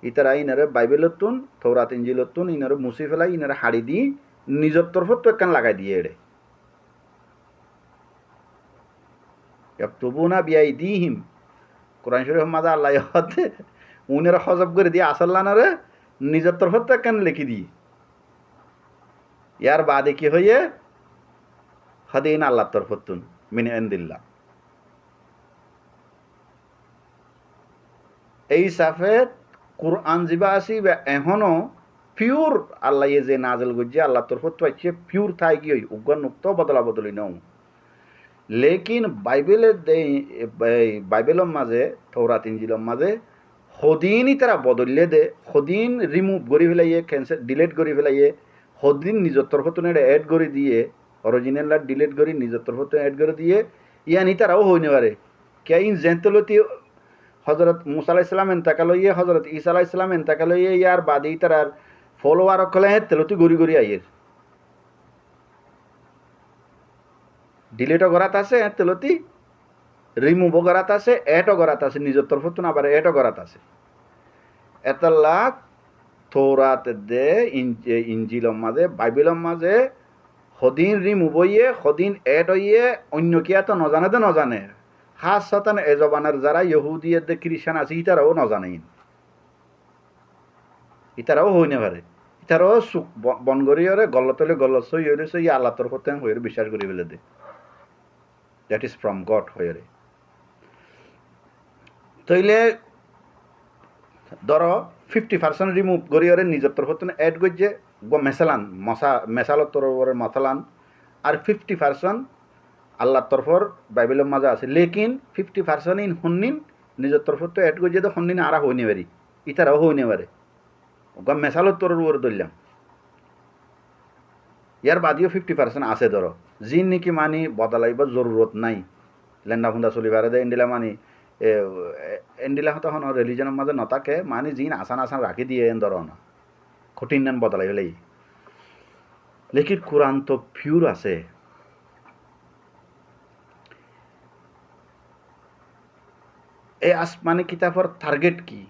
ইতারা ইনারে বাইবেলতুন থৌরাত ইঞ্জিলতুন ইনারে মুছি ফেলাই ইনারে হাড়ি দি নিজের তরফত তো একখান লাগাই দিয়ে এড়ে তবু না বিয়াই দিহিম কোরআন শরীফ মাঝে আল্লাহ হতে উনারা হজব করে দিয়ে আসল্লানারে নিজের তরফত তো একখান লিখি দিয়ে ইয়ার বাদে কি হইয়ে হদিন আল্লাহ তরফতুন মিনে এন্দিল্লা এই সাফে কোরআন জিবা আসি এখনো পিওর আল্লাহ যে নাজল গজ্জে আল্লাহ তরফত পাইছে পিওর থাই কি হই উগ্র নুক্ত বদলা বদলি নও লেকিন বাইবেলের মাঝে থৌরাত ইঞ্জিলের মাঝে সদিনই তারা বদলিয়ে দে সদিন রিমুভ করে ফেলাইয়ে ক্যান্সেল ডিলেট করে ফেলাইয়ে সদিন নিজের তরফত এড করে দিয়ে অরিজিনাল ডিলেট করে নিজের তরফত এড করে দিয়ে ইয়ানি তারাও হই নেবারে কে ইন জেন্তলতি হজরত মুসা আলাহ ইসলাম এন্তাকাল হইয়ে হজরত ঈসা আলাহ ইসলাম এন্তাকাল হইয়ে ইয়ার বাদেই তার ফলোয়ার অকলে তেলতি গড়ি গড়ি আইয়ের ডিলেটও করাত আছে তেলতি রিমুভও করাত আছে এটও করাত আছে নিজের তরফত আবার এটও করাত আছে এতলা থৌরাত দে ইঞ্জিলর মাঝে বাইবেলের মাঝে সদিন রিমুভ হইয়ে সদিন এট হইয়ে অন্য কিয়া তো নজানে তো নজানে খাস সতান এ জবানের যারা ইহুদিয়ে দে খ্রিস্টান আছে ইতারাও নজানেইন ইতারাও হই না পারে ইতারাও সুখ বন করিয়রে গল্লতলে গল্লত সই হইলে সই আল্লাহ তরফত হইরে বিশ্বাস করি ফেলে দে দ্যাট ইজ ফ্রম গড হইরে তইলে ধরো 50% রিমুভ করিয়রে নিজের তরফত এড করছে মেসালান মেসালত তরফের মশালান আর 50% আল্লাহর তরফর বাইবেলের মাঝে আছে লেকিন 50% ইন হন্নিন নিজের তরফত এড করছে তো হন্নিন আরা হই নেবারি ইতারাও হই নেবারে মেসালত তরফ ওর ধরলাম ইয়ার বাদিও 50% আছে ধরো জিন নাকি মানি বদলাইব জরুরত নাই লেন্ডা ফুন্দা চলিবারে দে এন্ডিলা মানি এন্ডিলা হতো হন রিলিজনের মাঝে নতাকে মানি জিন আসান আসান রাখি দিয়ে এন ধরো না কঠিন নান বদলাই ফেলাই লেকিন কোরআন তো পিওর আছে এই আসমানি কিতাবর টার্গেট কি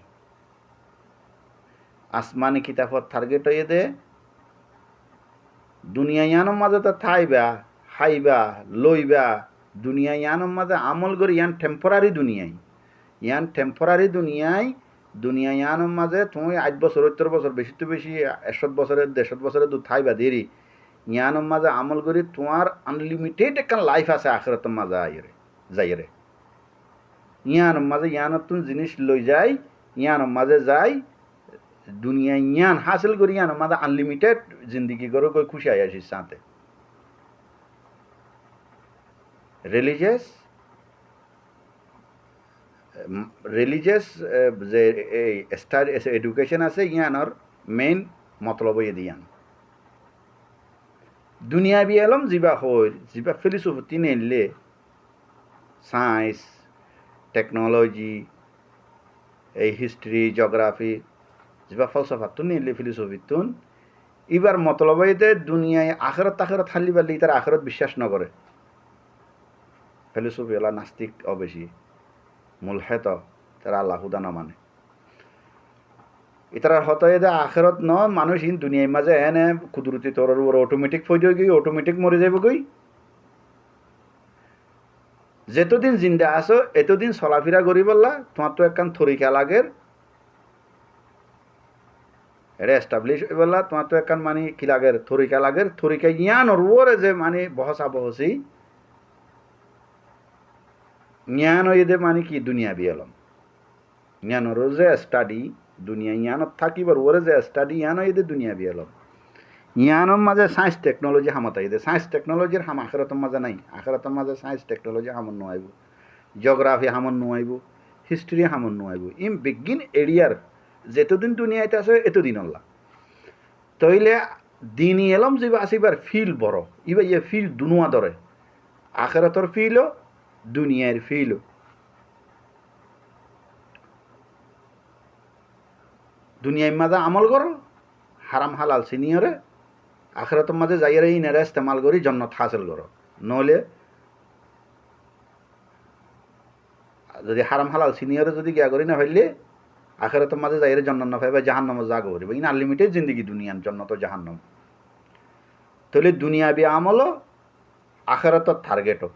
আসমানি কিতাবর টার্গেট হয়ে দে দুনিয়া ইয়ানোর মাঝে তো থাইবা হাইবা লইবা দুনিয়া ইয়ানোর মাঝে আমল করি ইয়ান টেম্পোরারি দুনিয়ায় দুনিয়া ইয়ানোর মাঝে তুমি 8 বছর 70 বছর বেশি তো বেশি 100 বছরের 150 বছরের দু থাইবা দেরি ইয়ানোর মাঝে আমল করি তোমার আনলিমিটেড একটা লাইফ আছে আখিরাতের মাঝে যাইরে ইয়ানোর মাঝে ইয়ানোর তুমি জিনিস লই যাই ইয়ানোর মাঝে যাই দুনিয়া ইয়ান হাসিল করি ইয়ানোর মাঝে আনলিমিটেড জিন্দগি করে কই খুশি আই আসিস সাথে রিলিজিয়াস যে এই স্টাডি এডুকেশন আছে ইয়ানোর মেইন মতলব ইয়ে দিয়ান দুনিয়া বি এলম যিবা হয় যিবা ফিলোসফি নেলে সায়েন্স টেকনোলজি এই হিস্ট্রি জিওগ্রাফি যিবা ফলসফাতুন নেলে ফিলোসফিতুন এবার মতলব ইয়ে দুনিয়ায় আখেরাত হালি বালি তার আখেরাত বিশ্বাস নকরে ফিলোসফি ওলা নাস্তিক অবেশি মুলহেত তারা আল্লাহ হুদা না মানে ইতার হত দে আখেরত ন মানুষ ইন দুনিয়ার মাঝে এনে কুদরতি তোর অটোমেটিক ফই দিয়ে গই অটোমেটিক মরে যাব গই যেতদিন জিন্দা আছো এতদিন চলাফেরা করি বললা তোমার তো একখান থরিকা লাগের এটা এস্টাবলিশ হয়ে বললা তোমার তো একখান মানে কি লাগের থরিকা ইয়ান ওরে যে মানে বহসা বহসি জ্ঞান হয়ে দে মানে কি দুনিয়া বিয়লম জ্ঞানর যে স্টাডি দুনিয়া জ্ঞানত থাকিবার ওরে যে স্টাডি জ্ঞান হয়ে দে দুনিয়া বিয়লম জ্ঞানের মাঝে সায়েন্স টেকনোলজি হামতাই দে সায়েন্স টেকনোলজির হাম আখেরাতের মাঝে নাই আখেরাতের মাঝে সায়েন্স টেকনোলজি হামন নয় জিওগ্রাফি হামন নোয়াইব হিস্ট্রি হামন নোয়াইব ইম বিগিন এরিয়ার যেতদিন দুনিয়াতে আছে এতদিন আল্লাহ তইলে দিনই এলম যে আসিবার ফিল বড় ইবা ইয়ে ফিল দুনুয়া ধরে আখেরাতর ফিলও দুনিয়ার ফিলও দুনিয়ার মাঝে আমল করো হারাম হালাল সিনিয়রে আখেরাতের মাঝে যাইয়ারে ইনারা ইস্তেমাল করি জন্নত হাসিল করো নহলে যদি হারাম হালাল সিনিয়রে যদি গিয়া করি না ফেললে আখেরাতের মাঝে যাইয়ারে জন্নত না পাইবা জাহান্নামে যা করিব ইন আনলিমিটেড জিন্দগি দুনিয়ান জন্নত জাহান্নাম তাহলে দুনিয়াবি আমলও আখেরাতর টার্গেটও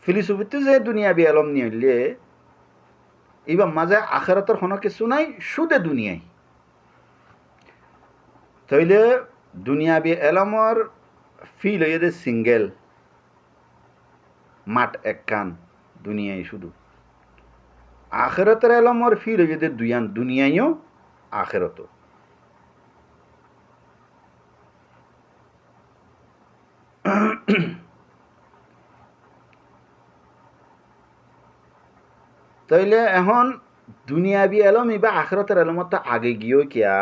ফিলিসুফিতে যে দুনিয়াবি আলম নিয়ে এবার মাঝে আখেরাতর কোনো কিছু নাই শুধু দুনিয়ায় তাইলে দুনিয়াবি এলমর ফিল হয়ে যে সিঙ্গেল মাঠ এক কান দুনিয়ায় শুধু আখেরাতের এলমর ফিল হয়ে যে দুয়ান দুনিয়ায়ও আখেরত তাইলে এখন দুনিয়াবি এলম ইবা আখেরাতের এলমত তো আগে গিয়েও কিয়া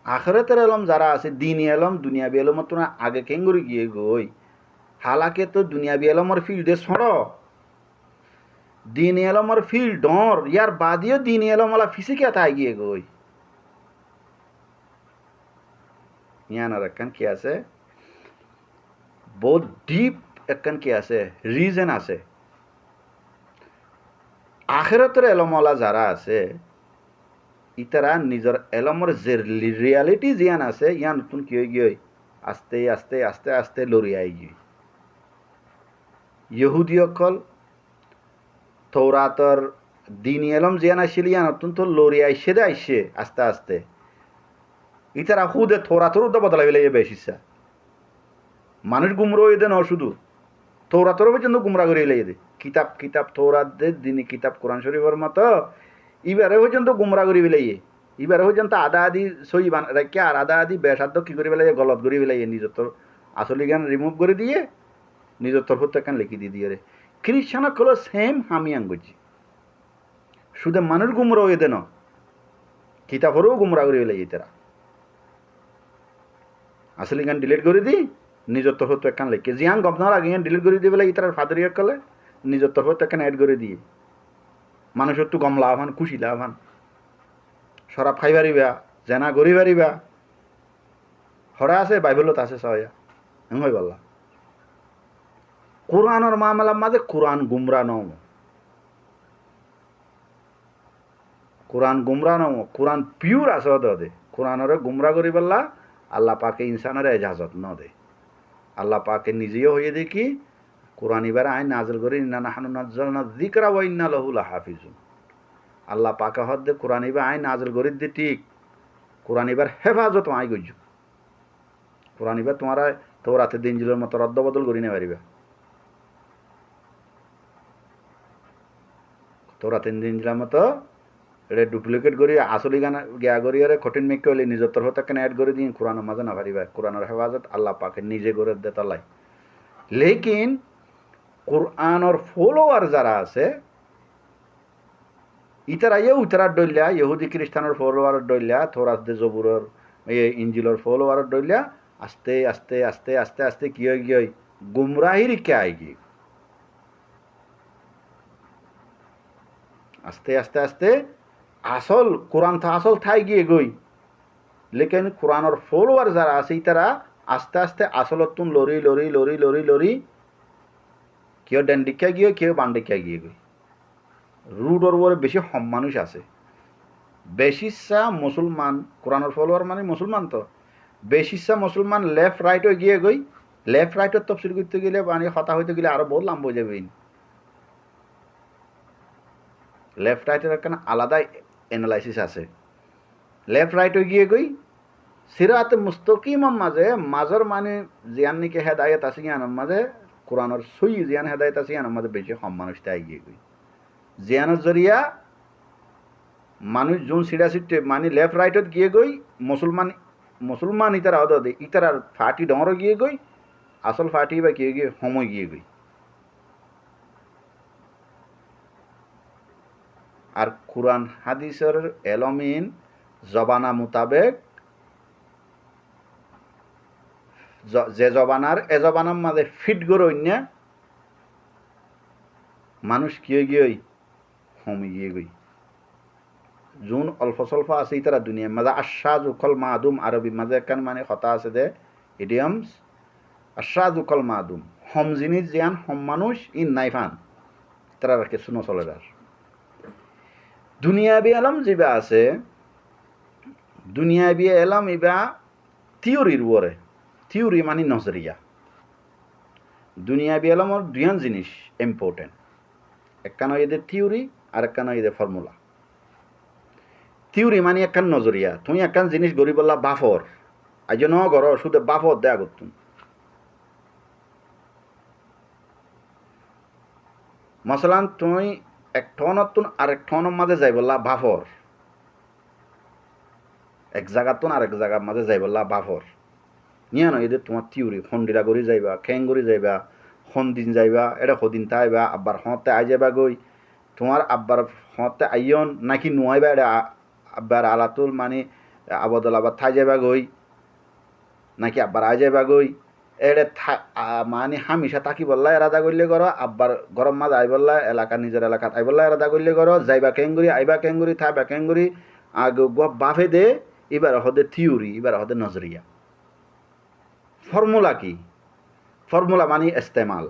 আখেরাতের এলম যারা আছে দিনী এলম দুনিয়াবি এলমত তো আগে কেঙ্গুরি গিয়ে গই হালাকে তো দুনিয়াবি এলমর ফিল্ডে সড় দিন এলমর ফিল্ড ডর ইয়ার বাদিও দিন এলমলা ফিসিকে তাই গিয়ে গই ইয়ানার একখান কি আছে বহুত ডিপ একখান কি আছে রিজন আছে আখেরাতের এলমলা যারা আছে ইতারা নিজের এলমর যে রিয়ালিটি জিয়ান আছে ইয়ান নতুন কি হয়ে গিয়ে আস্তে আস্তে আস্তে আস্তে লড়িয়াই গিয়ে ইহুদি অকল তৌরাতর দিন এলম জিয়ান আসছিল ইয়ান নতুন তো লড়িয়াই সেদে আইসে আস্তে আস্তে ইতারা খুদে থৌরাতর উদ্দা বদলাই ফেলে বেশিসা মানুষ গুমরো এদে ন শুধু থৌরাতর পর্যন্ত গুমরা করে এলে দে কিতাব কিতাব থৌরাত দে দিনই কিতাব কোরআন শরীফের মতো ইবারে পর্যন্ত গুমরা করি ফেলাইয়ে ইবারে পর্যন্ত আদা আদি সই রাখে আর আদা আদি বেসাধ্য কী করে ফেলাইয়ে গলত করে ফেলাইয়ে নিজের তোর আসলি গান রিমুভ করে দিয়ে নিজের তোর প্রত্যেকখান লিখি দিয়ে দিয়ে রে খ্রিস্টানক হলো সেম হামিয়াং করছি শুধু মানুষ গুমরা হয়ে দেন কিতাবেরও গুমরা করে ফেলাইয়ে তারা আসলি গান ডিলিট করে দিই নিজের তরফ তো একখান লিখে জিয়ান গপনার আগে ডিলিট করে দিয়ে ফেলে ইতার ফাদরিয়া কলে নিজের তরফ তো একখান অ্যাড করে দিয়ে মানুষের তো কম লাভ হান খুশি লাভ হান শরাব খাই পারিবা জেনা গড়ি পারিবা হরা আছে বাইবেলত আছে সয়া এমন বললা কোরআনের মামলার মাঝে কোরআন গুমরা নম কোরআন গুমরা নম কোরআন পিওর আছে দে কোরআনের গুমরা করি বললা আল্লাহ পাকে ইনসানের এজাজত ন দে আল্লাহ পাকে নিজেও হয়ে দেখি কোরআন এবার আইন নাজল করি ইন্না নাহনু নাজ্জালনা যিকরা ওয়া ইন্না লাহু লাহাফিজুন আল্লাহ পাকে হদ্দে কোরআন এবার আইন নাজল করি দে ঠিক কোরআন এবার হেফাজত আই গজ্জ কোরআন এবার তোমার তৌরাতে ইনজিলের মতো রদ্দ বদল করি না পারিবা তৌরাতে ইনজিলের মতো এটা ডুপ্লিকেট করি আসলি গান গিয়া করি আরে কঠিন মেঘকে হলে নিজের তরফ থেকে অ্যাড করে দিন কোরআনের মাঝে না পারিবা কোরআনের হেফাজত আল্লাহ পাকে নিজে করে দে তালাই লেকিন কোরআনের ফলোয়ার যারা আছে ইতারা ইতারার ডইলা ইহুদি খ্রিস্টানের ফলোয়ার ডইলা থোরাস দে জবুরের ইঞ্জিলের ফলোয়ার ডইলা আস্তে আস্তে আস্তে আস্তে আস্তে কি হয়ে গিয়ে গুমরাহির কে আই গিয়ে আস্তে আস্তে আস্তে আসল কোরআন তো আসল ঠাই গিয়ে গই লেকিন কোরআনের ফলোয়ার যারা আছে তারা আস্তে আস্তে আসলতুন lorry lorry lorry lorry lorry কেউ ডেন্ডিকা গিয়ে কেউ বান্ডিকা গিয়ে গই রুডর ওপরে বেশি হম মানুষ আছে বেশিসা মুসলমান কোরআনের ফলোয়ার মানে মুসলমান তো বেশিসা মুসলমান লেফট রাইট হয়ে গিয়ে গই লেফট রাইটের তফসিল করতে গেলে মানে হতা হইতে গেলে আরো বহুত লাম্ব হয়ে যাবে লেফট রাইটের একটা আলাদা এনালাইসিস আছে লেফট রাইট হয়ে গিয়ে গই সিরাতে মুস্তাকিমের মাঝে মাজর মানে জিয়ান নিকে হেদায়েত আছে ইয়ানোর মাঝে কোরআনের সই জিয়ান হেদায়েত আছে ইয়ানোর মাঝে বেশি হম মানুষটা এগিয়ে গই জিয়ানোর জরিয়া মানুষ যোন সিডা সিটে মানে লেফট রাইটত গিয়ে গই মুসলমান ইতারা ইতারার ফাটি ডর গিয়ে গই আসল ফাটি বা গিয়ে গিয়ে সময় গিয়ে গই আর কোরআন হাদিসের এলমিন জবানা মোতাবেক যে জবানার এ জবানার মাঝে ফিট করে অন্য মানুষ কিয়ে গিয়ে হমি গিয়ে গই যোন অল্প স্বল্প আছে তারা দুনিয়ার মাঝে আশ্বাস উখল মাদুম আরবি মাঝে একখান মানে কথা আছে দে ইডিয়ামস আশ্বাস উখল মাদুম হম জিনিস জিয়ান হম মানুষ ইন নাইফান তারা রাখে শুনো চলে যার দুনিয়াবি আলম যেবা আছে দুনিয়াবি আলম ইবা থিওরির ওরে থিওরি মানে নজরিয়া দুনিয়াবি আলমর দুইয়ান জিনিস ইম্পর্টেন্ট একখান এদের থিওরি আর একখান এদের ফর্মুলা থিওরি মানে একখান নজরিয়া তুমি একখান জিনিস গড়ি বললা বাফর আজ ন গর শুধু বাফর দেয়া করতুম মশলান তুমি এক ঠনতুন আর এক ঠনের মাঝে যাই বললা বাফর এক জায়গাতুন আর এক জায়গার মাঝে যাই বললা বাফর নিয়ে নয় এদের তোমার থিওরি হন্ডিরা গড়ি যাইবা খেং গড়ি যাইবা দিন যাইবা এটা সদিন তাইবা আব্বার হতে আই যাবা গই তোমার আব্বার হতে আইয়ন নাকি নোয়াইবা এটা আব্বার আলাতুল মানে আবদল আবার থাই যাবা গই নাকি আব্বার আই যাবা গই এটা মানে হামিশা তাকি বললা এরাদা করলে করো আব্বার গরম মাঝ আই বললা এলাকা নিজের এলাকাত আই বললা এরাদা করলে করো যাইবা কেঙ্গুরি আইবা কেঙ্গুরি থাইবা কেঙ্গুরি বাফে দে এবার হদে থিওরি এবার হদে নজরিয়া ফর্মুলা কি ফর্মুলা মানে ইস্তেমাল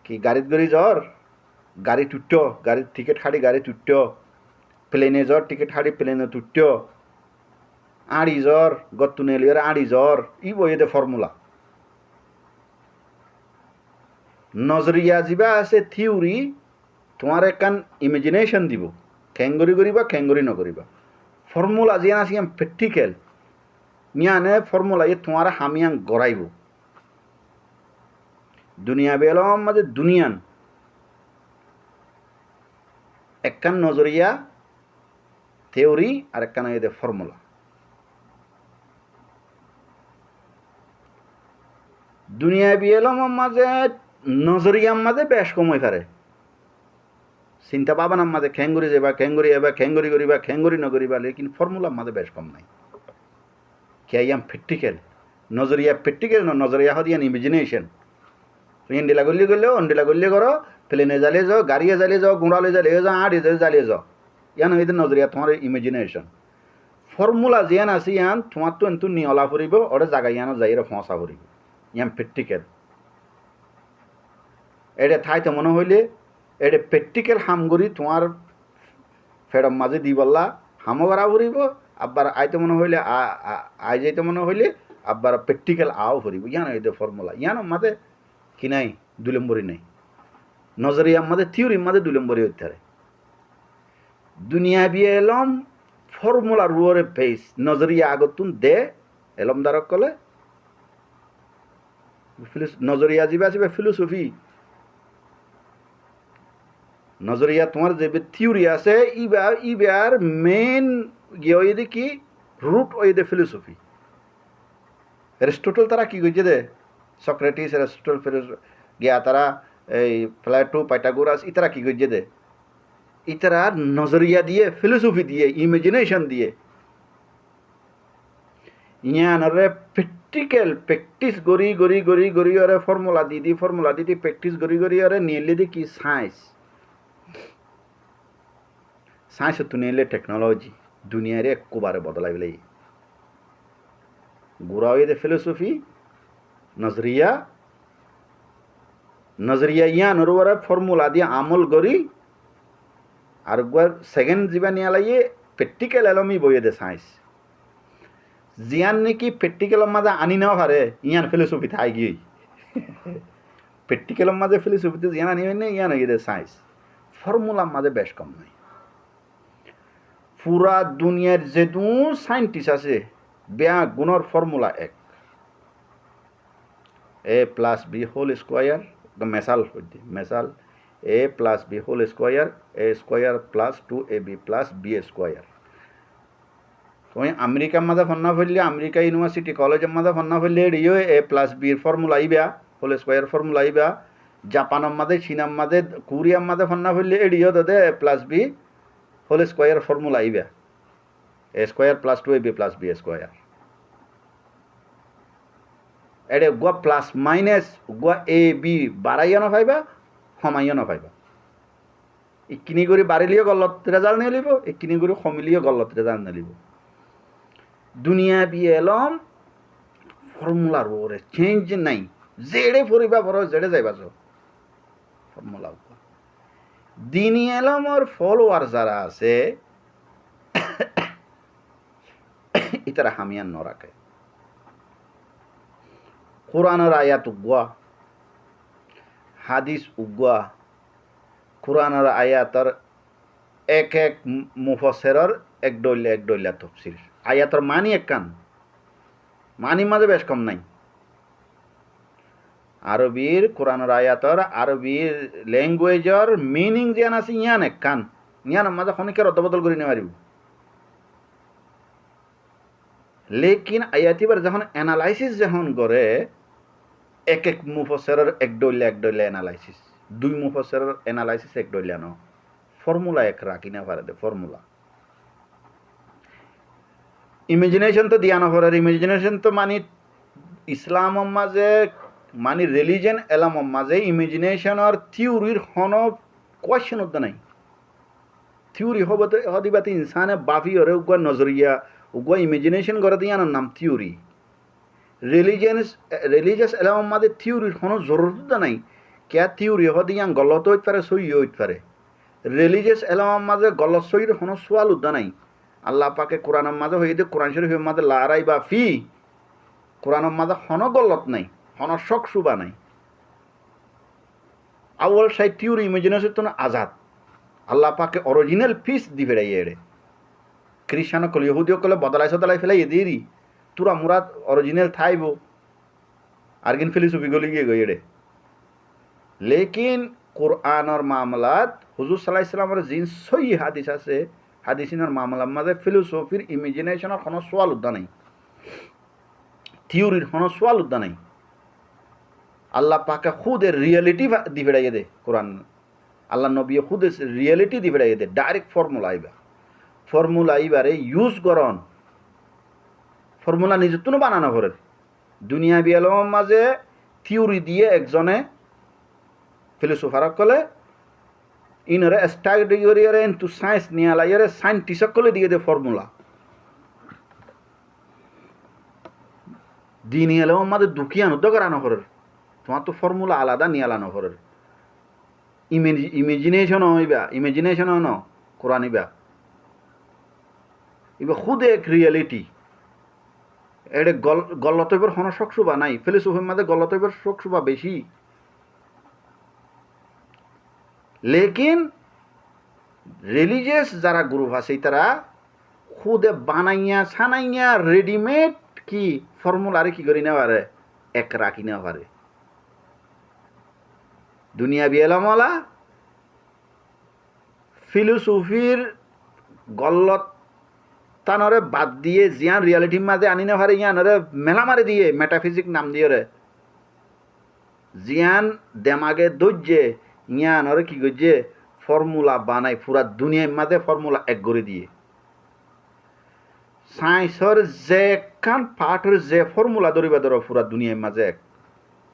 কি গাড়িত গড়ি জ্বর গাড়ি টুট্ট গাড়ির টিকিট হাড়ি গাড়ি টুট্ট প্লেনে জ্বর টিকিট হাড়ি প্লেনে টুট্ট আড়ি জ্বর গত্তুনেলিয়ার আড়ি জ্বর ই বইয়েতে ফর্মুলা নজরিয়া যিবা আছে থিওরি তোমার একখান ইমাজিনেশন দিব খেঙ্গরি করিবা খেঙ্গরি নকরিবা ফর্মুলা যিয়ান আছে প্র্যাকটিক্যাল মিয়ানে ফর্মুলা ইয়ে তোমার হামিয়াং গড়াইব দুনিয়া বেলম মাঝে দুনিয়ান একখান নজরিয়া থিওরি আর একখান এদের ফর্মুলা দুনিয়া বিয়েলমের মাঝে নজরিয়ার মাঝে বেশ কমই পারে চিন্তা ভাবনার মাঝে খেঙ্গুরি যাবা খেঙ্গুরি এবা খেঙ্গুরি করিবা খেঙ্গুরি নকরিবা লেকিন ফর্মুলার মাঝে বেশ কম নাই খেয়াম প্র্যাকটিক্যাল নজরিয়া প্র্যাকটিক্যাল নজরিয়া হদিয়ান ইমাজিনেশন তুমি এন্ডিলা গল্লি করলেও অন্ডিলা গল্লি করো প্লেনে জ্বালিয়ে যাও গাড়িয়ে জ্বালিয়ে যাও গুঁড়ালে জ্বালিয়ে যাও আড়ি জ্বালিয়ে যাও ইয়ান হইতে নজরিয়া তোমার ইমাজিনেশন ফর্মুলা জিয়ান আছে ইয়ান তোমার তো এন্তু নিয়লা ফুরিব ওটা জায়গা ইয়ানো যাইরে ফসা ফুরিব ইয়ান প্র্যাকটিক্যাল এটা ঠাইতে মনে হইলে এটা প্র্যাকটিক্যাল হামগরি তোমার ফেরম মাঝে দি বললা হামো করা ফুরিব আবার আইতে মনে হইলে আই যাইতে মনে হইলে আবার প্র্যাকটিক্যাল আও ফুরিব ইয়ান হইতে ফর্মুলা ইয়ান মাঝে কি নাই দুলম্বরি নাই নজরিয়ার মাঝে থিওরির মাঝে দুলম্বরি হইতে পারে দুনিয়া বিয়ে এলম ফর্মুলা রুয়ারে ফেস নজরিয়া আগতুন দে এলম দ্বারক কলে নজরিয়া যিবা আছে ফিলোসফি নজরিয়া তোমার যে থিওরি আছে ইবার মেন গিয়ে কি রুট ওইদে ফিলোসফি এরিস্টটল তারা কি কইছে দে সক্রেটিস এরিস্টটল গিয়া তারা এই প্লেটো পাইথাগোরাস ইতারা কি কইছে দে ইতারা নজরিয়া দিয়ে ফিলোসফি দিয়ে ইমাজিনেশন দিয়ে ইয়ানরে প্র্যাকটিক্যাল প্র্যাকটিস গড়ি গড়ি গড়ি গড়ি ওরে ফর্মুলা দি প্র্যাকটিস গড়ি গড়ি ওরে নিলে দি কি সায়েন্স সায়েন্স তো নিলে টেকনোলজি দুনিয়ারে একবারে বদলাই বেলাই গুড়াও দে ফিলোসফি নজরিয়া নজরিয়া ইয়ানর ওরে ফর্মুলা দিয়ে আমল গড়ি আর সেকেন্ড যিবা নিয়া লাগে প্র্যাকটিক্যাল এলমি বইয়ে দে সায়েন্স জিয়ান নাকি প্র্যাকটিক্যালের মাঝে আনি নেওয়া পারে ইয়ান ফিলোসফি থাই গিয়ে প্র্যাকটিক্যালের মাঝে ফিলোসফিতে জিয়ান আনি হয় না ইয়ান হয়ে দে সায়েন্স ফর্মুলার মাঝে বেশ কম নাই পুরা দুনিয়ার যেদু সাইন্টিস্ট আছে বেয়া গুণর ফর্মুলা এক A plus B whole square মেসাল A plus B whole square A square plus 2ab plus B square তুমি আমেরিকার মাঝে ফন্না ফেললে আমেরিকা ইউনিভার্সিটি কলেজের মাঝে ফন্না ফেললে এডিও এ প্লাস বির ফর্মুলা আইবা হোল স্কোয়ার ফর্মুলা আইবা জাপানের মাঝে চীনের মাঝে কোরিয়ার মাঝে ফন্না ফেললে এডিও দে A plus B whole square formula আইবা A square plus 2ab plus B square এডে গুয়া প্লাস মাইনাস গুয়া এ বি বাড়াইয়া না পাইবা সমাইয়া না পাইবা ইকিনি করে বাড়িলিও গলত রেজাল্ট নিয়ে লিব ইকিনি করে কমিলিও গলত রেজাল্ট নিয়ে লিব দুনিয়া বি এলম ফর্মুলার ওরে চেঞ্জ নাই জেডে ফুরিবা পর জেডে যাইবা ফর্মুলা দিনী এলমর ফলোয়ার যারা আছে ইতারা হামিয়ান ন রাখে কোরআনের আয়াত উগুয়া হাদিস উগুয়া কোরআনের আয়াতর এক এক মুফাসসিরের এক ডইলা তফসির আয়াতর মানি একখান মানি মাঝে বেশ কম নাই আরবির কোরআনের আয়াতর আরবির ল্যাঙ্গুয়েজর মিনিং যেন আছে ইয়ান একখান ইয়ান মাঝে খনিকের অদবদল করে নিয়ে পারিব লেকিন আয়াতিবার যখন অ্যানালাইসিস যখন করে এক এক মুফাসসিরের এক ডইলা অ্যানালাইসিস দুই মুফাসসিরের অ্যানালাইসিস এক ডইলা ন ফর্মুলা এক রাখি না পারে দে ফর্মুলা ইমাজিনেশন তো দিয়া না পারে ইমাজিনেশন তো মানে ইসলাম মাঝে মানে রিলিজন এলাম মাঝে ইমাজিনেশনের থিওরির হন কোয়েশ্চন হতে নাই থিওরি হদিবাতে ইনসানে বাফি হরে উগুয়া নজরিয়া উগুয়া ইমাজিনেশন করে দিয়ানোর নাম থিওরি রিলিজিয়াস এলাম মাঝে থিওরির হন জরুরত নাই क्या থিওরি হদিয়ান গলত হইতে পারে সই হইতে পারে রিলিজিয়াস এলাম মাঝে গলত সইর হন সোয়াল উদ্দা নাই আল্লাহ পাকে কোরআনের মাঝে হয়ে দিয়ে কোরআন শরীফের মাঝে লারাই বা ফি কোরআনের মাঝে হন গলত নাই হন শখ সুবা নাই আউয়াল সাই থিওরি ইমাজিনেশন তো আজাদ আল্লাহ পাকে অরিজিনাল ফিস দি ফেরাই এড়ে খ্রিস্টান কল ইহুদিও কলে বদলাই ফেলাই এদেরই তুরা মুরাদ অরিজিনাল থাইব আরগিন ফিলোসফি গলি গিয়ে গইড়ে লেকিন কোরআনের মামলাত হুজুর সাল্লাল্লাহু আলাইহি সাল্লামের জিন সহি হাদিস আছে হাদিসিনের মামলার মাঝে ফিলোসফির ইমাজিনেশনের কোনো সোয়াল উদ্দা নাই থিওরির কোনো সোয়াল উদ্দা নাই আল্লাহ পাকে খুদের রিয়েলিটি দি ফেড়াইয়ে দে কোরআন আল্লাহ নবী খুদের রিয়েলিটি দি ফেড়াইয়ে দে ডাইরেক্ট ফর্মুলা আইবারে ইউজ করন ফর্মুলা নিজের তো বানানো করে দুনিয়া বিয়ালম মাঝে থিওরি দিয়ে একজনে ফিলোসফারক কলে ইনরে স্টাডি করিয়ারে ইনটু সায়েন্স নিয়ে লাইয়ারে সায়েন্টিস্ট কলে দিয়ে দে ফর্মুলা দিন এলেও আমাদের দুঃখিয়ান উদ্যোগ করানো করে তোমার তো ফর্মুলা আলাদা নিয়ে আলানো করে ইমেজিনেশন হইবা ইমেজিনেশন ন কোরআন ইবা এবার খুদ এক রিয়েলিটি এটা গল্লতইবার হন শখসুবা নাই ফিলোসফির মাঝে গল্লতইবার শখসুবা বেশি লেকিন রিলিজিয়াস যারা গ্রুপ আছে তারা খুদে বানাইয়া ছানাইয়া রেডিমেড কি ফর্মুলারে কি করি না পারে এক রাখি না পারে দুনিয়া বিয়ালামলা ফিলোসফির গল্লত তানরে বাদ দিয়ে জিয়ান রিয়ালিটির মাঝে আনি না পারে ইয়ানরে মেলা মারে দিয়ে মেটাফিজিক নাম দিয়ে রে জিয়ান দেমাগে দৈর্যে ইয়ানরে কি করছে ফর্মুলা বানাই পুরা দুনিয়ার মাঝে ফর্মুলা এক করে দিয়ে সায়েন্সর যে কান পার্টের যে ফর্মুলা ধরিবা ধরো পুরা দুনিয়ার মাঝে এক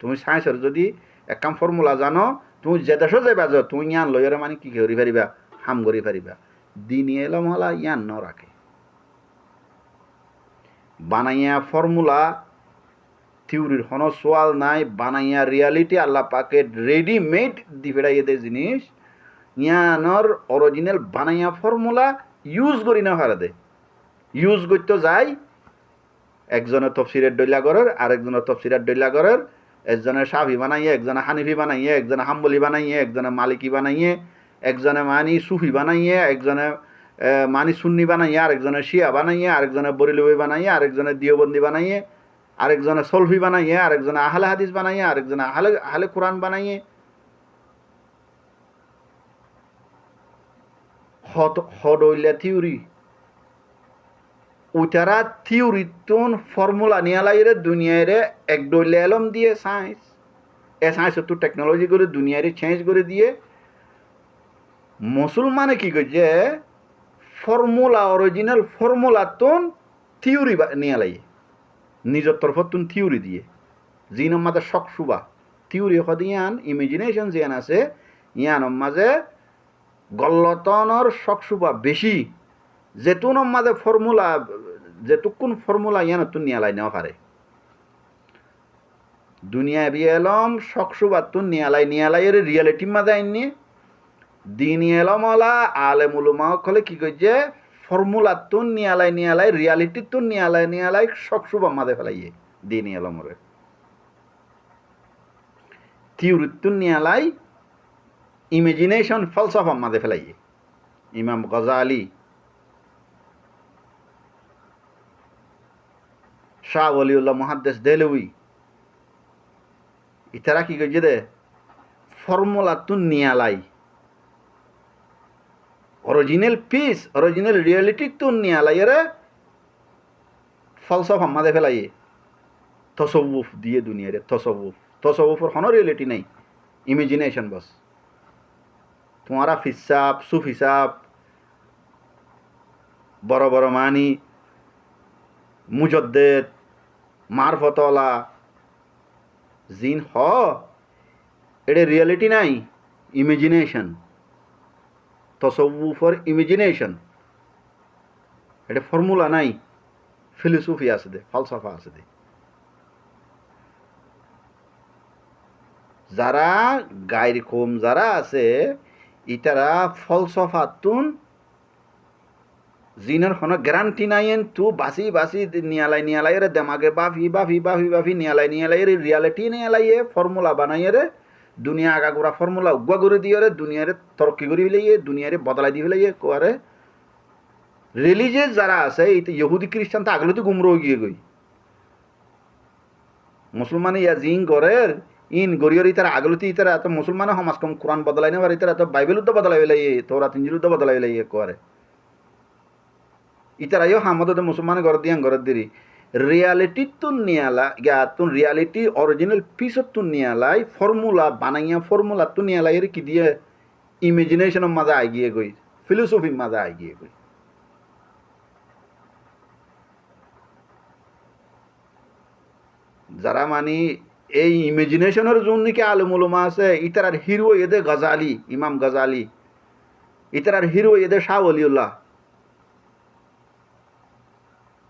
তুমি সায়েন্সর যদি একখান ফর্মুলা জানো তুমি যে দেশও যাইবা যাও তুমি ইয়ান লইয়ারে মানে কি করি পারিবা হাম করি পারিবা দিন এলম হলা ইয়ান ন রাখে বানাইয়া ফর্মুলা থিওরির হন সোয়াল নাই বানাইয়া রিয়ালিটি আল্লাহ পাকে রেডিমেড দি ফেরাইয়ে দে জিনিস ইয়ানর অরিজিনাল বানাইয়া ফর্মুলা ইউজ করি না পারে দে ইউজ করতে যাই একজনের তফসিরের ডইলা করার আরেকজনের তফসিরের ডইলা করার একজনের সাফি বানাইয়ে একজনে হানিফি বানাইয়ে একজনে হাম্বলি বানাইয়ে একজনে মালিকি বানাইয়ে একজনে মানি সুফি বানাইয়ে একজনে মানি সুন্নি বানাইয়ে আরেকজনের শিয়া বানাইয়ে আরেকজনের বরেলভী বানাইয়ে আরেকজনের দিওবন্দি বানাইয়ে আরেকজনের সলফি বানাইয়ে আরেকজনে আহলে হাদিস বানাইয়ে আরেকজনে আহলে কোরআন বানাইয়ে হডইলা থিওরি ওইটারা থিওরিতুন ফর্মুলা নিয়ে লাইরে দুনিয়ারে এক ডইলে এলম দিয়ে সায়েন্স এ সায়েন্স তো টেকনোলজি করে দুনিয়ারে চেঞ্জ করে দিয়ে মুসলমানে কি করছে ফর্মুলা অরিজিনাল ফর্মুলা তুন থিওরি নিয়ে লাই নিজের তরফ তুন থিওরি দিয়ে জিনম মাঝে শখ সুবা থিওরি হদ ইয়ান ইমেজিনেশন জিয়ান আছে ইয়ানম মাঝে গল্লতনর শখ সুবা বেশি যেতুনম মাঝে ফর্মুলা যেতুকুন ফর্মুলা ইয়ান তুন নিয়ে লাই নেওয়া পারে দুনিয়া বিয়েলম শখ সুবা তুন নিয়ে লাই এর রিয়ালিটি মাঝে আইনি দিন এলমলা আলেমুলমা কলে কি করছে ফর্মুলা তুন নিয়ালাই রিয়ালিটি তুন নিয়ালাই শখ সুবা মাঝে ফেলাইয়ে দিন এলমরে থিওরি তুন নিয়ালাই ইমেজিনেশন ফলসফা মাঝে ফেলাইয়ে ইমাম গজালি শাহ ওলিউল্লাহ মুহাদ্দিস দেহলভী ইতারা কি করছে দে ফর্মুলা তুন নিয়ালাই অরিজিনাল পিস অরিজিনাল রিয়েলিটি তুন নিয়ালাই রে ফলসফা মাঝে ফেলাইয়ে তসব্বুফ দিয়ে দুনিয়ারে তসব্বুফের কোনো রিয়েলিটি নাই ইমেজিনেশন বস তোমারা ফিসাব সুফিসাব বড় বড় মানি মুজদ্দেদ মারফতলা জিন হ এটা রিয়েলিটি নাই ইমেজিনেশন তসব্বুফের ইমেজিনেশন এটা ফর্মুলা নাই ফিলোসফি আছে দে ফলসফা আছে দে যারা গায়ের কম যারা আছে ইতারা ফলসফা তুন জিনের কোনো গ্যারান্টি নাই তু বাসি নিয়ালাই রে দেমাগে বাফি নিয়ালাই রে রিয়ালিটি নিয়ালাইয়ে ফর্মুলা বানাইয়ে রে দুনিয়া আগাগোড়া ফর্মুলা উগুয়া করে দিয়ে রে দুনিয়ারে তরক্কি করে ফেলাইয়ে দুনিয়ারে বদলাই দিয়ে ফেলাইয়ে কোয়ারে রিলিজিয়াস যারা আছে এই ইহুদি খ্রিস্টান তো আগলে তো গুমরো গিয়ে গই মুসলমানে ইয়া জিং গরের ইন গরিয়র ইতারা আগলতি ইতারা এত মুসলমানে সমাজ কম কোরআন বদলাই না ইতারা এত বাইবেল উদ্দ বদলাই ফেলাইয়ে তোরা তিনজিল উদ্দ বদলাই ফেলাইয়ে কোয়ারে ইতারাইও হামদতে মুসলমানে ঘর দিয়ান ঘর দিরি রিয়ালিটি তুন নিয়ালা গা তুন রিয়ালিটি অরিজিনাল পিসত তুন নিয়ালাই ফর্মুলা বানাইয়া ফর্মুলা তুন নিয়ালাই এর কি দিয়ে ইমেজিনেশনের মাঝে আগিয়ে গই ফিলোসফির মাঝে আগিয়ে গই যারা মানি এই ইমেজিনেশনের জন্য কি আলমুলমা আছে ইতারার হিরো এদে গজালি ইমাম গজালি ইতারার হিরো এদে শাহ ওলিউল্লাহ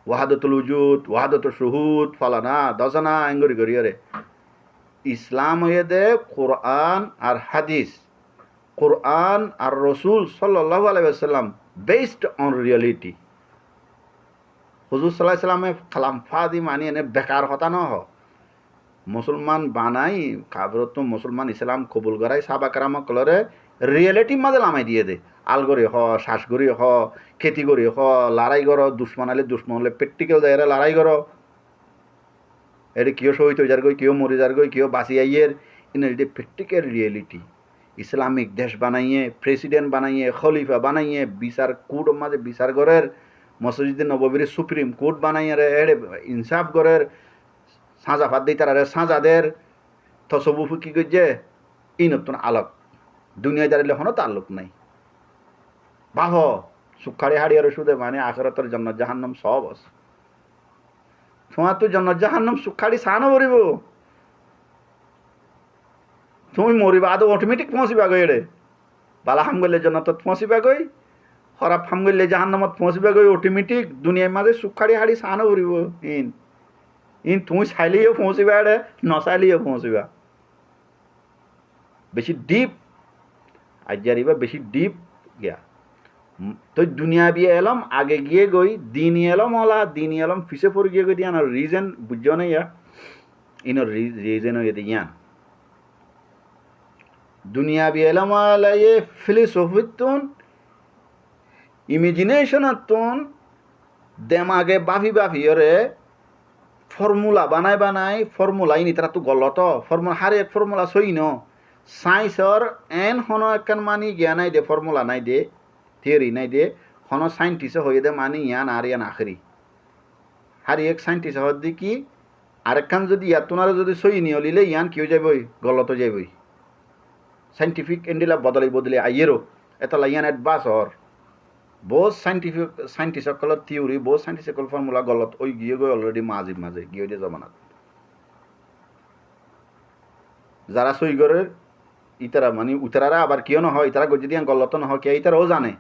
ওয়াহাদতুল উজুদ ওয়াহাদতুল শুহুদ ফালানা দশনা এঙ্গরি গরিয়রে ইসলাম এদে কোরআন আর হাদিস কোরআন আর রসুল সাল্লাল্লাহু আলাইহি ওয়াসাল্লাম বেসড অন রিয়েলিটি হুজুর সাল্লাল্লাহু আলাইহি ওয়াসাল্লামে কালাম ফাদি মানি এনে বেকার কথা ন হ মুসলমান বানাই কাবরত মুসলমান ইসলাম কবুল করাই সাহাবা কেরামা কলরে রিয়েলিটি মাঝে লামাই দিয়ে দে আলগরি হ শ্বাসগরি হ খেতি করি হ লড়াই কর দুশ্মন আলে দুশ্মন হলে প্র্যাকটিক্যাল যায় লড়াই কর এটা কেউ শহীদ হয়ে যার গই কেউ মরে যার গই কেউ বাঁচি আইয়ের ইন এটি প্র্যাকটিক্যাল রিয়েলিটি ইসলামিক দেশ বানাইয়ে প্রেসিডেন্ট বানাইয়ে খলিফা বানাইয়ে বিচার কোর্ট মাঝে বিচার করের মসজিদে নববীর সুপ্রিম কোর্ট বানাইয়ে এড়ে ইনসাফ করের সাজা ফাদ দিই তারা সাজাদের তসবুফ কি করছে এই নতুন আলোক দুনিয়ায় দাঁড়ালে হনো তো আলোক নাই বাহ সুখাড়ি হাড়িয়ার সুদে মানে আখরাতের জন্য জাহান্নাম সব আছে তোমার তো জন্য জাহান্নাম সুখাড়ি সানো মরিব তুমি মরিবা আদৌ অটোমেটিক পৌঁছিবা গই এড়ে বালা হাম গেলে জন্য তো পৌঁছিবা গই খারাপ হাম গেলে জাহান্নামত পৌঁছিবা গই অটোমেটিক দুনিয়ার মাঝে সুখাড়ি হাড়ি সানো মরিব ইন তুমি চাইলেও পৌঁছিবা এড়ে নচাইলেও পৌঁছিবা বেশি ডিপ আজ জারিবা বেশি ডিপ গিয়া তো দুনিয়া বিয়ে এলাম আগে গিয়ে গই দিন এলাম ওলা দিন এলাম ফিসে পড়ে গিয়ে গই দিয়ান আর রিজন বুঝছো না ইয়া ইনোর রিজন হয়ে দিয়ান দুনিয়া বিয়ে এলাম ওলা এ ফিলোসফিতুন ইমেজিনেশনতুন দেমাগে বাফি ওরে ফর্মুলা বানাই ফর্মুলা ইনি তারা তো গলত ফর্মুলা হারে এক ফর্মুলা সই ন সায়েন্সর এন হন একখান মানি জ্ঞান নাই দে ফর্মুলা নাই দে থিওরি নাই দে হন সাইন্টিস্ট হয়ে দে মানি ইয়ান আর ইয়ান আখরি হারি এক সাইন্টিস্ট হওয়ার দি কি আরেকখান যদি ইয়াতোনারে যদি সই নিয়ে লিলে ইয়ান কেউ যাবই গলত যাবই সাইন্টিফিক এন্ডিলা বদলাই বদলে আইয়েরও এতলা ইয়ান এডভান্স হর বহুত সাইন্টিস্ট সকলের থিওরি বহুত সাইন্টিস্ট সকল ফর্মুলা গলত ওই গিয়ে গই অলরেডি মাঝে গিয়ে দিয়ে জমানাত যারা সই করে ইতারা মানে উতারা আবার কিয় নহয় ইতারা গজি দিয়া গলত নহয় কে ইতারাও জানে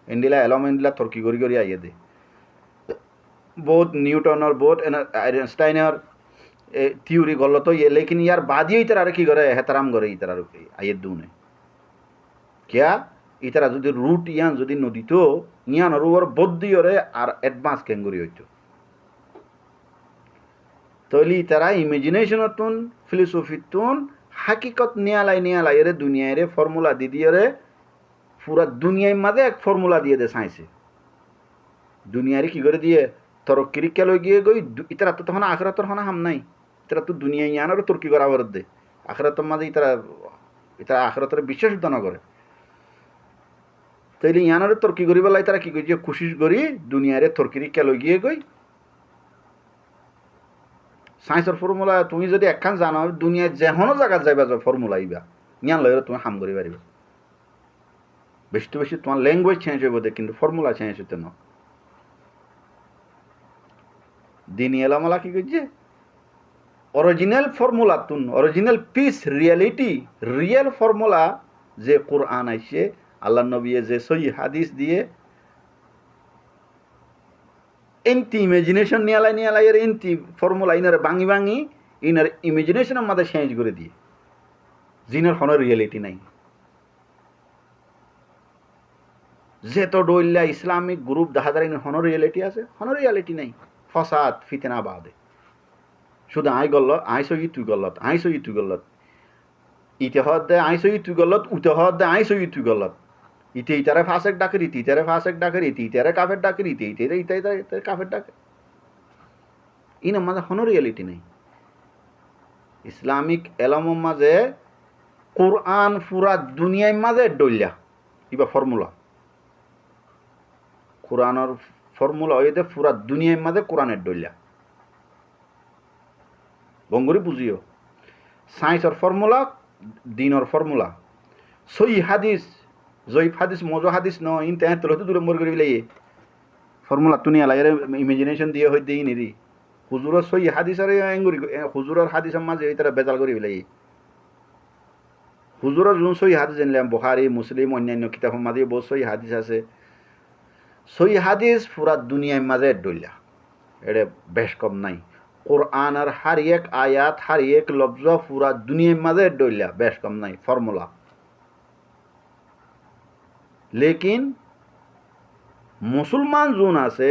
এন্ডিলা এলম এন্ডিলা তর্কি করি আইয়ে দে বহুত নিউটনের বহুত আইনস্টাইনের থিওরি গলত ইয়ে লেকিন ইয়ার বাদিও ইতারা আর কি করে হেতারাম করে ইতারা আইয়ের দুনে কিয়া ইতারা যদি রুট ইয়ান যদি নদীত ইয়ান ওর বদ্দিওরে আর অ্যাডভান্স ক্যাঙ্গুরি হইত তৈলি তারা ইমেজিনেশনতুন ফিলোসফিতুন হাকিকত নিয়ালাই এরে দুনিয়ায় রে ফর্মুলা দিয়ে রে পুরা দুনিয়ার মাঝে এক ফর্মুলা দিয়ে দে চাইছে দুনিয়ারে কি করে দিয়ে তরক্কিরি কেলই গিয়ে গই ইতারা তো তখন আখরাতর হনা হাম নাই ইতারা তো দুনিয়া ইয়ানোর তর্কি করা বরদ দে আখরাতর মাঝে ইতারা আখরাতর বিশ্বাস উদ্যান করে তাইলে ইয়ানোর তর্কি করি বেলায় তারা কি করছে খুশি করি দুনিয়ারে তর্কিরি কেলই গিয়ে গই সায়েন্সের ফর্মুলা তুমি যদি একখান জানো দুনিয়ার যেহনো জায়গা যাইবা ফর্মুলা ইবা ইয়ান লইরে তুমি হাম করি পারিবা বেশি তোমার ল্যাঙ্গুয়েজ চেঞ্জ হইব দে কিন্তু ফর্মুলা চেঞ্জ হইতে না দিনী এলামালা কি করছে অরিজিনাল ফর্মুলা তুন original piece reality real formula যে কোরআন আইছে আল্লাহ নবী যে সহি হাদিস দিয়ে এন্টি ইমাজিনেশন নিয়ালাই এর এন্টি ফর্মুলা ইনার ভাঙি ইনার ইমাজিনেশনের মাঝে চেঞ্জ করে দিয়ে জিনের কোনো রিয়েলিটি নাই যেত ডইল্লা ইসলামিক গ্রুপ দেখা যায় কোনো রিয়েলিটি আছে কোনো রিয়েলিটি নাই ফসাদ ফিতনা বাদে শুধু আই গল্লত আই সই তুই গল্লত আই সই তুই গল্লত ইতে হদ দে আই সই তুই গল্লত উতে হদ দে আই সই তুই গল্লত ইতে ইতারে ফাসেক ডাকের ইতারে ফাসেক ডাকের ইতারে কাফের ডাকের ইতারে কাফের ডাকে ইন মাঝে কোনো রিয়েলিটি নেই ইসলামিক এলমের মাঝে কোরআন পুরা দুনিয়ার মাঝে ডইলা ইবা ফর্মুলা কোরআনের ফর্মুলা হইতে পুরা দুনিয়ার মাঝে কোরআনের ডইলা বঙ্গরি বুঝিও সায়েন্সের ফর্মুলা দিনের ফর্মুলা সই হাদিস জয়ীফ হাদিস মজো হাদিস ন ইন তেঁ তলতে দূরে মর করি লাই ফর্মুলা তুনি আলাই ইমাজিনেশন দিয়ে হই দিই নিদি হুজুরের সই হাদিস আর এঙ্গুরি হুজুরের হাদিসের মাঝে এই তারা বেজাল করি লাই হুজুরের যোন সই হাদিস জানলাম বুখারী মুসলিম অন্যান্য কিতাবের মাঝে বহুত সই হাদিস আছে সই হাদিস পুরা দুনিয়ার মাঝে ডইলা এটা বেশ কম নাই কোরআনের হার এক আয়াত হার এক লফজ পুরা দুনিয়ার মাঝে ডইলা বেশ কম নাই ফর্মুলা লেকিন মুসলমান যোন আছে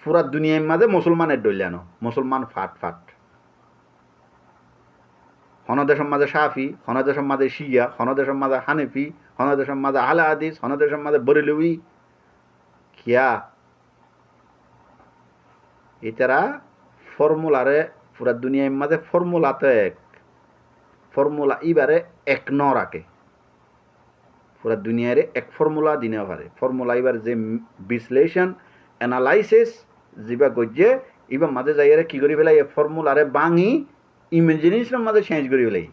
পুরা দুনিয়ার মাঝে মুসলমানের ডইলানো মুসলমান ফাট হনদেশের মাঝে শাফি হনদেশের মাঝে শিয়া হনদেশের মাঝে হানেফি হনদেশের মাঝে আহলে হাদিস হনদেশের মাঝে বরেলভি কিয়া এটারা ফর্মুলারে পুরা দুনিয়ার মাঝে ফর্মুলাতে এক ফর্মুলা ইবারে এক ন রাখে পুরা দুনিয়ারে এক ফর্মুলা দিনে পারে ফর্মুলা এবার যে বিশ্লেষণ অ্যানালাইসিস যেবা গজ্জে এবার মাঝে যাইয়ারে কি করি পেলাই এই ফর্মুলারে ভাঙি ইমাজিনেশনের মাঝে চেঞ্জ করি পেলাই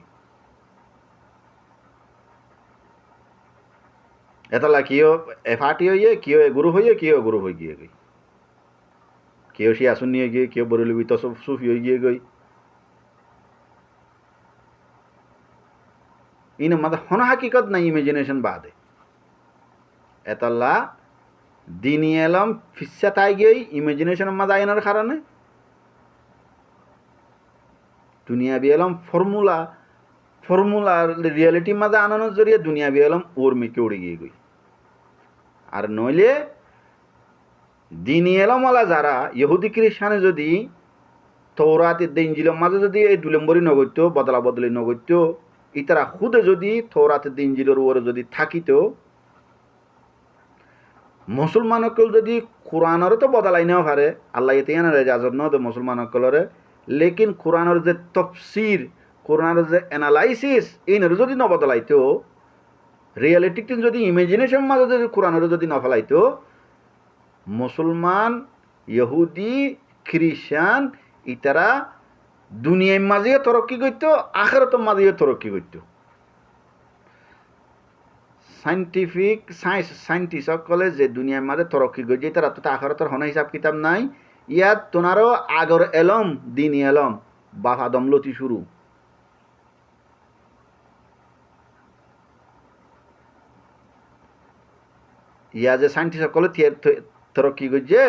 এতলা কিয় এফাটি হইয়ে কিয় গুরু হইয়ে কিয় গুরু হয়ে গিয়ে গই কেউ সে আসন নিয়ে গিয়ে কেউ বরেলবি তো সুফি হয়ে গিয়ে গই ইন মাঝে হন হাকিকত নাই ইমাজিনেশন বাদে এতলা দিনী এলম ফিসা তাই গিয়ে ইমাজিনেশনের মাঝে আইনার কারণে দুনিয়াবি এলম ফর্মুলা রিয়েলিটির মাঝে আনানোর জড়িয়ে দুনিয়াবি এলম ওর মেকে উড়ে গিয়ে গই আর নইলে দিনী এলমওয়ালা যারা ইহুদি খ্রিস্টানে যদি তৌরাতের ইঞ্জিলের মাঝে যদি এই দুলম্বরি নগত্য বদলা বদলি নগত্য ইতারা খুদে যদি তৌরাতের ইঞ্জিলের উপরে যদি থাকিত মুসলমানসকল যদি কোরআনরে তো বদলাই নেওয়া পারে আল্লাহ এতে এনারে ইজাজত ন দে মুসলমানসকলরে লেকিন কোরআনের যে তফসির কোরআনের যে অ্যানালাইসিস এইনার যদি নবদলাইতো রিয়েলিটিকে যদি ইমাজিনেশন মাঝে যদি কোরআনের যদি নফেলাইতো মুসলমান ইহুদি খ্রিস্টান ইতারা দুনিয়ার মাঝেও তরক্কি করতো, আখেরাতের মাঝেও তরক্কি করতো। সাইন্টিস্ট সকলে যে দুনিয়ার মাঝে তরক্কি করছে, তারা তো আখেরাতের হনা হিসাব কিতাব নাই। ইয়াত তোনারও আগর এলম দিনই এলম বাপ আদম লতি শুরু। ইয়া যে সাইন্টিস্ট সকলে তরক্কি করছে,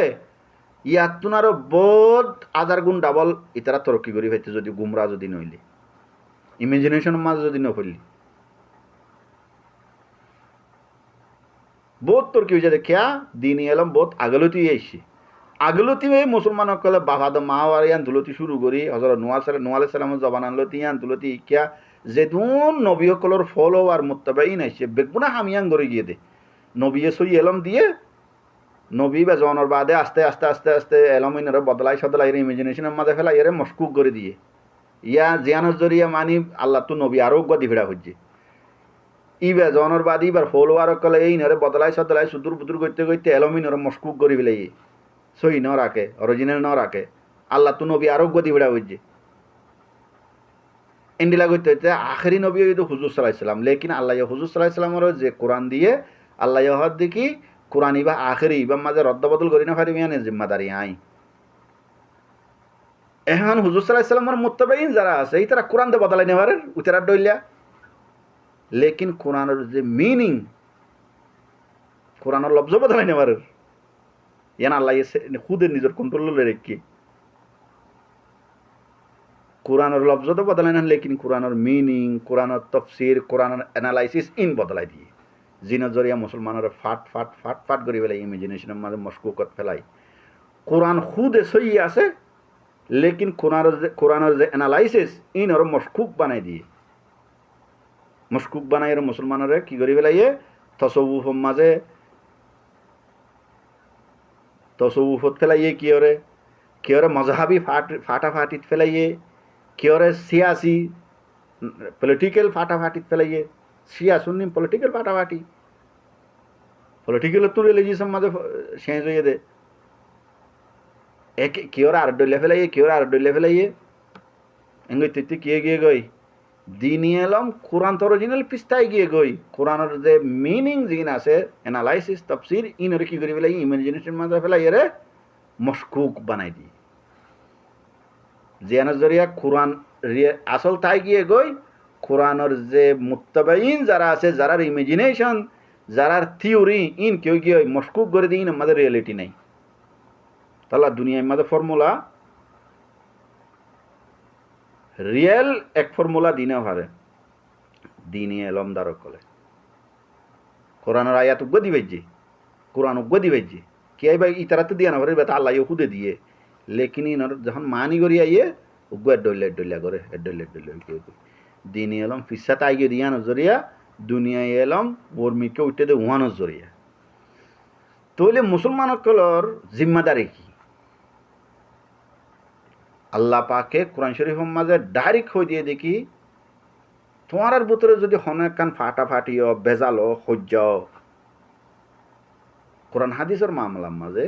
ইয়াত তোনারও বহুত আধার গুণ ডাবল ইতারা তরক্কি করি হইতে, যদি গুমরা যদি নইলে, ইমাজিনেশনের মাঝে যদি নফলি বহুত তরকি হয়েছে। দেখিয়া দিন এলম বহুত আগলতি আইসি, আগলতি হয়ে মুসলমান সকলে বাফাদ মাওয়ার ইয়ান তুলতি শুরু করি হজরত নোয়া আলাইহিস সালামের জবান আনলতি ইয়ান তুলতি ইকিয়া যেদুন নবী সকলের ফলোয়ার মুত্তাবাইন আইসে বেগুনা হামিয়ান করে গিয়ে দে নবী সই এলম দিয়ে নবী বা জনের বাদে আস্তে আস্তে আস্তে আস্তে এলমিনের বদলাই সদলাই ইমাজিনেশনের মাঝে ফেলাই এর মস্কুক করে দিয়ে ইয়া জিয়ানোর জরিয়া মানি আল্লাহ তো নবী আরো গদি ভিড়া হচ্ছে। ইবা জনের বাদ ইবার ফলোয়ার কলে এই নরে বদলাই সদলাই সুদূর বুদুর করতে করতে এলমিনের মস্কুক করে ফেলাই সই ন রাখে, অরিজিনাল ন রাখে, আল্লাহ তো নবী আরো গদি ভিড়া হচ্ছে। এন্ডিলা করতে হইতে আখেরি নবী হইতো হুজুর সাল্লাল্লাহু আলাইহি সাল্লাম, লেকিন আল্লাহ হুজুর সাল্লাল্লাহু আলাইহি সাল্লামের যে কোরআন দিয়ে আল্লাহ হদ দেখি কোরআন ইবা আখেরি ইবার মাঝে রদ্দবদল করি না পারিবি আনে জিম্মাদারি আই। এখন হুজুর সাল্লাল্লাহু আলাইহি সাল্লামের মুত্তাবাইন যারা আছে এই তারা কোরআন দিয়ে বদলাই নেবারে উতারা ডইলা, লেকিন কোরআনের যে মিনিং কোরআনের লফজ বদলাই নেবারে ইয়ান আল্লাহ খুদের নিজের কন্ট্রোলে রেখে কোরআনের লফজ তো বদলাই না, লেকিন কোরআনের মিনিং, কোরআনের তফসির, কোরআনের অ্যানালাইসিস ইন বদলাই দিয়ে জিনের জরিয়া মুসলমানের ফাট ফাট ফাট ফাট করে ফেলাই, ইমাজিনেশনের মাঝে মস্কুকত ফেলাই। কোরআন খুদে সই আছে, লেকিন কোরআনের যে অ্যানালাইসিস ইন ওর মস্কুক বানাই দিয়ে, মস্কুক বানাই এর মুসলমানের কি করে ফেলাইয়ে তসৌফের মাঝে তসৌফত ফেলাইয়ে কি ওরে মজাহাবি ফাটাফাটিত ফেলাইয়ে, কি ওরে সিয়াসি পলিটিক্যাল ফাটাফাটিত ফেলাইয়ে, শিয়া সুন্নি পলিটিক্যাল ফাটাফাটি, পলিটিক্যাল তো রিলিজিয়াসের মাঝে চেঞ্জ হয়ে দে এক কি ওরা আর ডলে ফেলাইয়ে, কি ওরা আর ডলে ফেলাইয়ে এঙ্গই তুই কিয়ে গিয়ে গই দিনই এলম কোরআন তো অরিজিনাল পিস্তায় গিয়ে গই কোরআনের যে মিনিং জিন আছে অ্যানালাইসিস তফসির ইনরে কি করে ফেলাই ইমাজিনেশন মাঝে ফেলাই এরে মস্কুক বানাই দিই। জিয়ানের জরিয়া কোরআন আসল তাই গিয়ে গই কোরআনের যে মুত্তাবাইন যারা আছে, যারার ইমাজিনেশন, যারার থিওরি ইন কেউ গিয়ে মস্কুক করে দিই আমাদের রিয়েলিটি নাই। তাহলে দুনিয়ার মাঝে ফর্মুলা রিয়েল এক ফর্মুলা দিনে পারে দিনই এলম দ্বারক কলে কোরআনের আয়াত উগ্র দিবেজি, কোরআন উগ্র দিবেজি কে ভাই ইতারাতে দিয়ে না পারে বেতা আল্লাহ খুদে দিয়ে, লেকিন ইনর যখন মানি করি আইয়ে উগ্র এড্ডলিয়া করে এড্ডলিয়া দিনই এলম ফিসাতে আইয়ে দিয়া নজরিয়া দুনিয়ায় এলম বর্মিকে উঠে দে উহা নজরিয়া। তাহলে মুসলমানসকলের জিম্মাদারি কি? আল্লাহ পাকে কোরআন শরীফের মাঝে ডাইরেক্ট হয়ে দিয়ে দেখি তোমার ভিতরে যদি হনে কান ফাটাফাটিও বেজালো সহ্য কোরআন হাদিসের মামলার মাঝে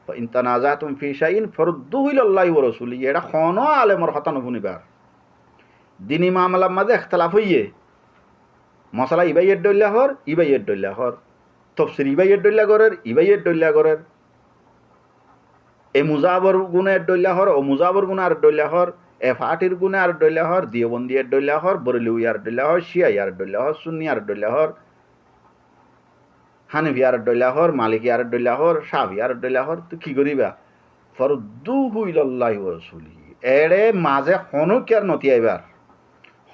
ইনতানাজা তুম ফিসাইন ফরুদ্দুহু ইলাল্লাহি ওয়া রাসূলিহি এটা হন আলেমর হতা নবুনিবার দিনী মামলার মাঝে ইখতিলাফ হইয়ে মশলা ইবাইয়ের ডল্লা হর ইবাইয়ের ডল্লা হর তফসির ইবাইয়ের ডল্লা করের ইবাইয়ের ডল্লা করের এ মুজাবর গুণে ডল্লা হর ও মুজাবর গুণে আর ডল্লা হর এ ফাটির গুণে আর ডল্লা হর দিওবন্দি এর ডল্লা হর বরেলিউই আর ডল্লা হর শিয়াই আর ডল্লা হর সুন্নি আর ডল্লা হর হানিফি আর ডল্লা হর মালিকি আর ডল্লা হর শাফি আর ডল্লা হর তো কি করিবা ফরুদ্দুহু ইলাল্লাহি ওয়া রাসূলিহি এড়ে মাঝে হনো কেয়ার নতি আইবার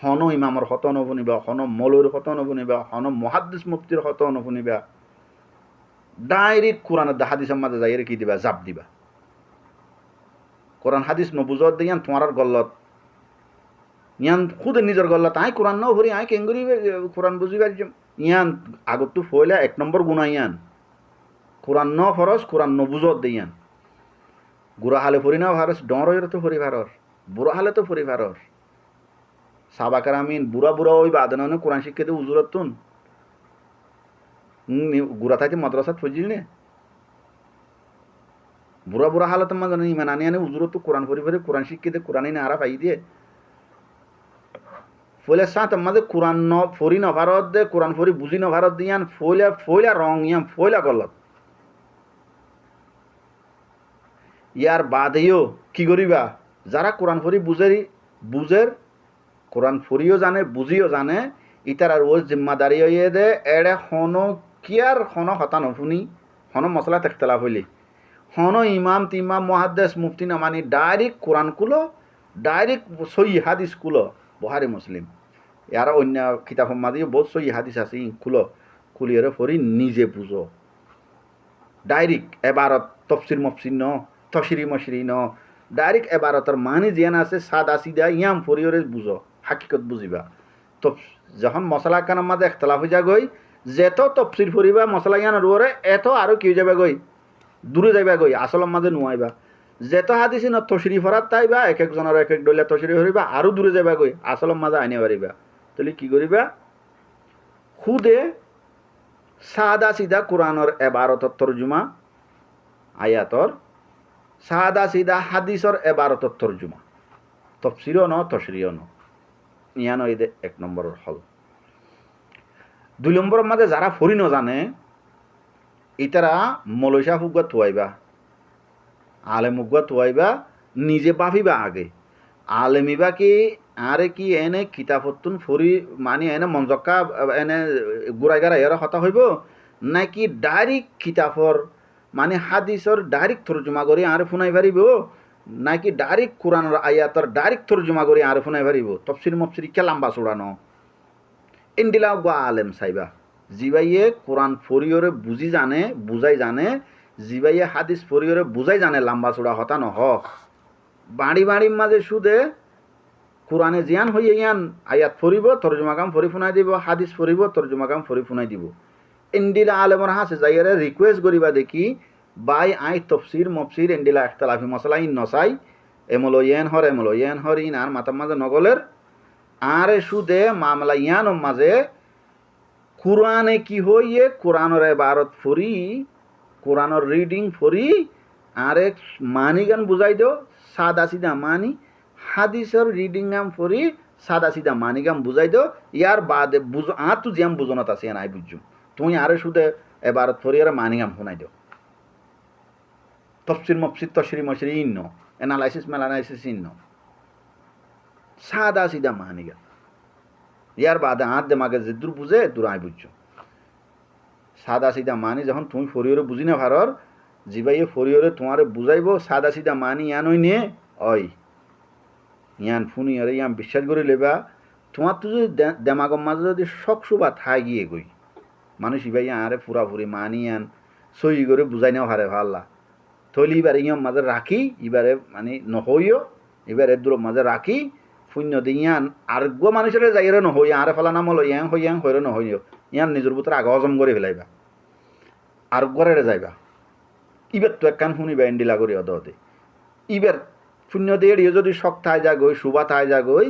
হনো ইমামর হত নবনিবা হনো মৌলুর হত নবনিবা হনো মুহাদ্দিস মুফতির হত নবনিবা ডাইরেক্ট কোরআন হাদিসের মাঝে যাই কি দিবা জাপ দিবা কোরআন হাদিস নবুজত দিয়ান তোমার গল্লত ইয়ান খুদ নিজের গল্লত আই কোরআন নাও ভরি আই কেঙ্গুরি কোরআন বুঝিবার ইয়ান আগত তো ফয়লা এক নম্বর গুণা ইয়ান কোরআন ন ফরস কোরআন নবুজত দিয়ান গুড়া হালে ফরি না ভারস ডর তো ফরি ভারর বুড়া হালে তো ফরি ভারর সাবাকার আমিন বুড়া বুড়া ওই বাদনে কোরআন শিক্ষিত উজুরত তুন গুড়া থাকি মাদ্রাসাত ফজিল নে বুড়া বুড়া হালতের মাঝে ইমান আনি আনি উজুরত তো কোরআন পড়ি পড়ি কোরআন শিক্ষিতে কোরআন এনে আরা পাই দিয়ে ফলে সাথে মাঝে কোরআন ন ফরি ন ভারত দে কোরআন ফরি বুঝি ন ভারত দিয়ান ফইলা ফইলা রং ইয়াম ফইলা গলত ইয়ার বাদেও কি করিবা যারা কোরআন ফরি বুঝের কোরআন ফরিও জানে বুঝিও জানে ইতার আর ওর জিম্মাদারি হইয়ে দে এড়ে হনো কিয়ার হনো হতা নফুনি হনো মশলা তেখতলা হইলি হনো ইমাম তিমাম মহাদ্দেশ মুফতি না মানি ডাইরেক্ট কোরআন কুলো ডাইরেক্ট সই হাদিস কুলো বহারি মুসলিম ইয়ার অন্য কিতাব মাদি বহুত সই হাদিস আছে কুলো কুলিয়ারে ফরি নিজে বুঝো ডাইরেক্ট এবারত তফসির মফসির ন তসিরি মশিরি ন ডাইরেক্ট এবারতর মানি জিয়ান আছে সাদা সিদা ইয়াম ফরিয়রে বুঝো হাকিকত বুঝিবা তো যখন মশলা কানার মাঝে একতলাফ হয়ে যাগই যেত তফসির ফরিবা মশলা ইয়ান রুয়ারে এত আরও কি যাবে গই দূরে যাইবা গই আসলের মাঝে নুয়াইবা যেত হাদিসি ন তসিরি ফরাত তাইবা এক একজনের এক এক ডলিয়া তসিরি ফরিবা আরও দূরে যাইবা গই আসলের মাঝে আইনে পারিবা তাহলে কি করিবা খুদে সাদা সিদা কোরআনের এবারতর তর্জুমা আয়াতর সাদা সিদা হাদিসর এবারতর তর্জুমা তফসিরও ন তসরিও ন ইয়ানো এদের এক নম্বরের হল 2 নম্বরের মাঝে যারা ফরি ন জানে ইতারা মলইসা ফুগুয়া তুয়াইবা আলেম উগুয়া তুয়াইবা নিজে বাফিবা আগে আলেমিবা কি আরে কি এনে কিতাবতুন ফরি মানে এনে মঞ্জক্কা এনে গুড়াই গাড়াই এরা হতা হইব নাকি ডাইরেক্ট কিতাবর মানে হাদিসর ডাইরেক্ট তর্জমা করে আর ফুনাই পারিব নাকি ডাইরেক্ট কোরআনের আয়াতর ডাইরেক্ট তর্জমা করে আর ফুনাই পারিব তফসির মফসির কে লাম্বা চূড়ানো ইন্দিলা গা আলেম সাইবা জিবাইয়ে কোরআন ফরিয়রে বুঝি জানে বুঝাই জানে জিবাইয়ে হাদিস ফরিয়রে বুঝাই জানে লাম্বা চূড়া হতা নহ বাড়ি বাড়ির মাঝে সুদে কোরআনে জিয়ান হইয়ে ইয়ান আয়াত ফরিব তর্জমা কাম ফরি ফুনাই দিব হাদিস ফরিব তর্জমা কাম ফরি ফুনাই দিব ইন্দিলা আলেমর হাসে যাইয়ারে রিকোয়েস্ট করিবা দেখি বাই আই তফসির মফসির ইন্দিলা একতলাফি মশলা ইন নসাই এমলো ইয়ান হর ইন আর মাতার মাঝে নগলের আরে সুদে মামলা ইয়ান মাঝে কোরআনে কি হইয়ে কোরআনের এবারত ফরি কোরআনের রিডিং ফরি আরে মানি গান বুঝাই দিও সাদা সিদা মানি হাদিসর রিডিং গাম ফরি সাদা সিদা মানি গাম বুঝাই দিও ইয়ার বাদে বুঝো আর তু জিয়াম বুঝনত আছে নাই বুঝছো তুমি আরে সুদে এবারত ফরি আর মানি গাম শুনাই দিও তফসির মফসির তসরি মশরি ইন্ন অ্যানালাইসিস ম্যালানাইসিস ইন্ন সাদা সিদা মানি গাম ইয়ার বাদে আর দেমাগে যে দূর বুঝে দূর আই বুঝছো সাদা সিদা মানি যখন তুমি ফরিয়রে বুঝি না ভারর জিবাইয়ে ফরিয়রে তোমারে বুঝাইব সাদা সিদা মানি ইয়ান ওই নিয়ে অই ইয়ান ফুনি আরে ইয়ান বিশ্বাস করে লেবা তোমার তো যদি দেমাগর মাঝে যদি শখ সুবা থাই গিয়ে গই মানুষ ইবাই আরে ফুরাফুরি মানি ইয়ান সই করে বুঝাই নেওয়া হারে ভাল্লা থইলে এবারে ইয়ার মাঝে রাখি এবারে মানে নহইও এবারে দূর মাঝে রাখি শূন্য দিয়ান আর গো মানুষের যাইরে নহই আরে ফেলা নাম হলো ইয়াং হইরে নহইও ইয়ান নিজের ভিতরে আগ হজম করে ফেলাইবা আর গড়ে যাইবা ইবার তো একখান শুনিবা এন্ডিলা করি অদতে ইবার শূন্য দিয়ে যদি শখ থাই যাগই শুভা থাই যাগই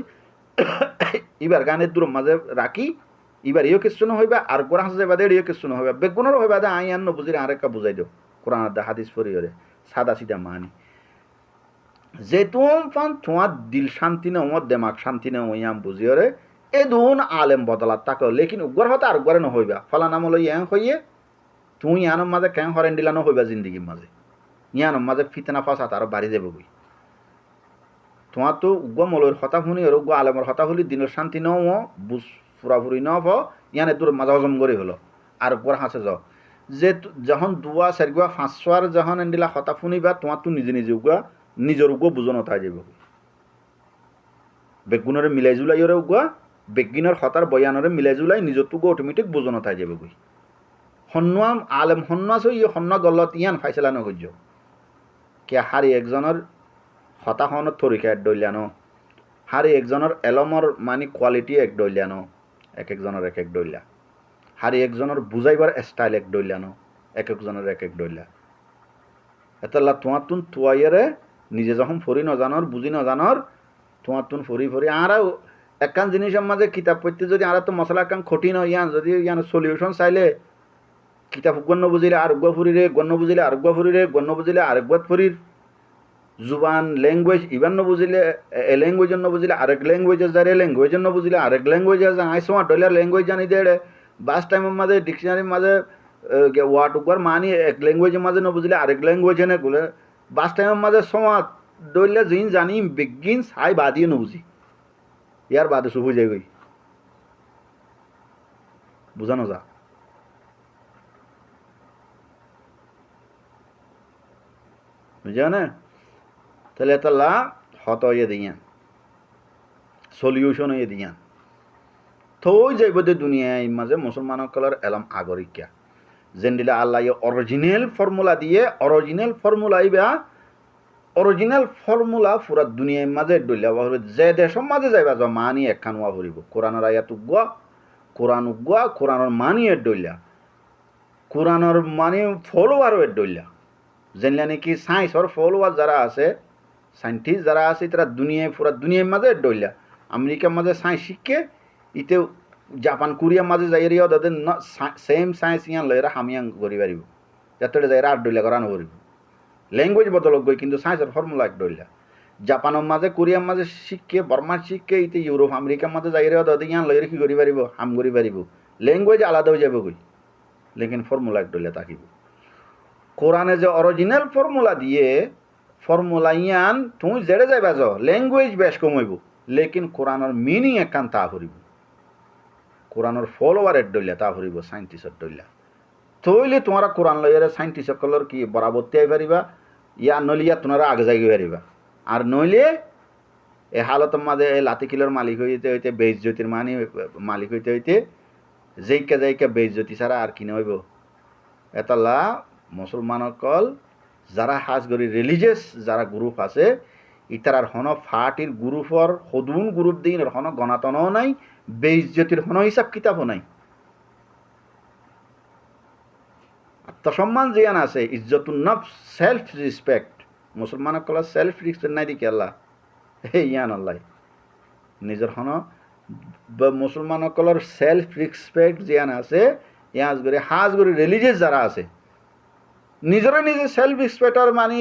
এবার গানের দূর মাঝে রাখি এবার ইও কিছু নহইবা আর গোড়া হাসে যাবা দিয়ে ইও কিছু নহইবা বেগুনেরও হইবা দে আই আন্ন বুঝিরে আরেকটা বুঝাই দিও কোরআন হাদিস ফরিয়রে সাদা সিদা মানি যে তোমার দিল শান্তি নেও আমার দেমাগ শান্তি নেও ইয়াম বুঝিওরে এ দুন আলেম বদলাত তাকে লেকিন উগ্র হতে আর উগ্রে নহইবা ফলা নাম হলো ইয়াং হইয়ে তুই ইয়ানোর মাঝে ক্যাং হরেন দিলা নহইবা জিন্দগির মাঝে ইয়ানোর মাঝে ফিতনা ফাসাত আরো বাড়ি যাবে বই তোমার তো উগ্র মলয়ের হতা শুনি আর উগ্র আলেমর হতা হলি দিনের শান্তি নেও বুঝ ফুরাফুরি ন ইয়ানে তোর মাঝে হজম করে হলো আর উগ্র হাসে যাও যে যখন দুয়া চারিগুয়া ফাঁসোয়ার যখন এন্ডিলা হতা শুনিবা তোমার তো নিজে নিজে উগুয়া নিজের উগ্র বুঝো নথাই যাব বেগুনরে মিলাই জুলাই ওরে উগুয়া বেগিনের হতার বয়ানরে মিলাই জুলাই নিজের তো অটোমেটিক বুঝো নথাই যাব গই হন্নুয়া আলেম হন্নুয়া সই হন্নুয়া গলত ইয়ান ফাইসলা নহ্য কে হারি একজনের হতাখনত তরিকা এক ডইলানো হারি একজনের এলমর মানে কোয়ালিটি এক ডইলানো এক একজনের এক এক ডইলা হারি একজনের বুঝাইবার স্টাইল এক ডইলানো এক একজনের এক এক ডইলা এতলা তোমার তুন তুয়াইরে নিজে যখন ফরি নজানর বুঝি নজানর তোমার তুন ফরি ফরি আরাও একখান জিনিসের মাঝে কিতাব পড়তে যদি আর তো মশলা একখান কঠিন ইয়ান যদি ইয়ান সলিউশন চাইলে কিতাব গণ্য বুঝিলে আরোগ্য ফুরিরে, গণ্য বুঝিলে আরোগ্য ফুরিরে, গণ্য বুঝিলে আরেকবার ফুরির, জুবান ল্যাঙ্গুয়েজ ইবান ন বুঝিলে এ ল্যাঙ্গুয়েজ ন বুঝিলে আরেক ল্যাঙ্গুয়েজ যারে, ল্যাঙ্গুয়েজ ন বুঝিলে আরেক ল্যাঙ্গুয়েজ জান আই সময় ডলার ল্যাঙ্গুয়েজ জানি দেড়ে বাস টাইমের মাঝে ডিকশনারির মাঝে ওয়ার্ড উপর মানি এক ল্যাঙ্গুয়েজের মাঝে ন বুঝিলে আরেক ল্যাঙ্গুয়েজ এনে গুলে বাস টাইমের মাঝে সময় ডলে জিন জানি বিগিন হাই বাদিয়ে ন বুঝি ইয়ার বাদে শুভ যাই গই বুঝানো যা বুঝা না তাহলে তাল্লা হত হয়ে দিয়া সলিউশন হয়ে দিয়া থই যাইব দে দুনিয়ায় মাঝে মুসলমানসকলের এলম আগরিকা যেন দিলে আল্লাহ অরিজিনাল ফর্মুলা দিয়ে অরিজিনাল ফর্মুলা ইবা অরিজিনাল ফর্মুলা পুরা দুনিয়ার মাঝে ডলিয়া যে দেশের মাঝে যাইবা যা মানি একখান ওয়া ভরিব কোরআনের আয়াত উগুয়া কোরআনের মানি এর ডলিয়া কোরআনের মানি ফলোয়ারও এর ডলিয়া যেনলা নাকি সায়েন্সর ফলোয়ার যারা আছে সাইন্টিস্ট যারা আছে তারা দুনিয়ায় পুরা দুনিয়ার মাঝে এর ডলিয়া আমেরিকার মাঝে সায়েন্স শিখে ইতে জাপান কোরিয়ার মাঝে যাই রিয়া তাদের সেম সায়েন্স ইয়ান লয়েরা হামিয়াং করি পারিব যাতে যাইরা আর ডলিয়া করানো করিব ল্যাঙ্গুয়েজ বদলক গই কিন্তু সায়েন্সের ফর্মুলা এক ডলিয়া জাপানের মাঝে কোরিয়ার মাঝে শিখে বর্মার শিখে ইতে ইউরোপ আমেরিকার মাঝে যাই রিয়া তাদের ইয়ান লয়েরা কি করি পারিব হাম করি পারিব ল্যাঙ্গুয়েজ আলাদা হয়ে যাবে গই লেকিন ফর্মুলা এক ডলিয়া থাকিব কোরআনে যে অরিজিনাল ফর্মুলা দিয়ে ফর্মুলা ইয়ান তুমি জেড়ে যাইবা যাও ল্যাঙ্গুয়েজ বেশ কমাইব লেকিন কোরআনের মিনিং একান তা হরিব কোরআনের ফলোয়ারের ডলিয়া তা হরিব সাইন্টিস্টের ডলিয়া তইলে তোমারা কোরআন লইয়ারে সাইন্টিস্ট সকলের কি বরাবর্তি আই পারিবা ইয়া নলিয়া তোমরা আগে যাই পারিবা আর নইলে এ হালতের মাঝে লাতি কিলোর মালিক হইতে হইতে বেইজ্জতির মালিক হইতে হইতে যাইকা বেইজ্জতি ছাড়া আর কিনে হইব এতাল্লা মুসলমানসকল যারা হাজ করি রিলিজিয়াস যারা গ্রুপ আছে ইতারার হন ফাটির গ্রুপর সদুন গ্রুপ দিন হন গণাতনও নাই বেইজ্জতির হন হিসাব কিতাবও নাই আত্মসম্মান জিয়ান আছে ইজ্জতুন নফস সেলফ রেসপেক্ট মুসলমানসকলের সেলফ রেসপেক্ট নাই দেখি আল্লাহ ইয়ান আল্লাহ নিজের হন মুসলমানসকলের সেলফ রেসপেক্ট জিয়ান আছে ইয়াজ করে হাজ করে রিলিজিয়াস যারা আছে নিজরে নিজে সেলফ রেসপেক্টর মানে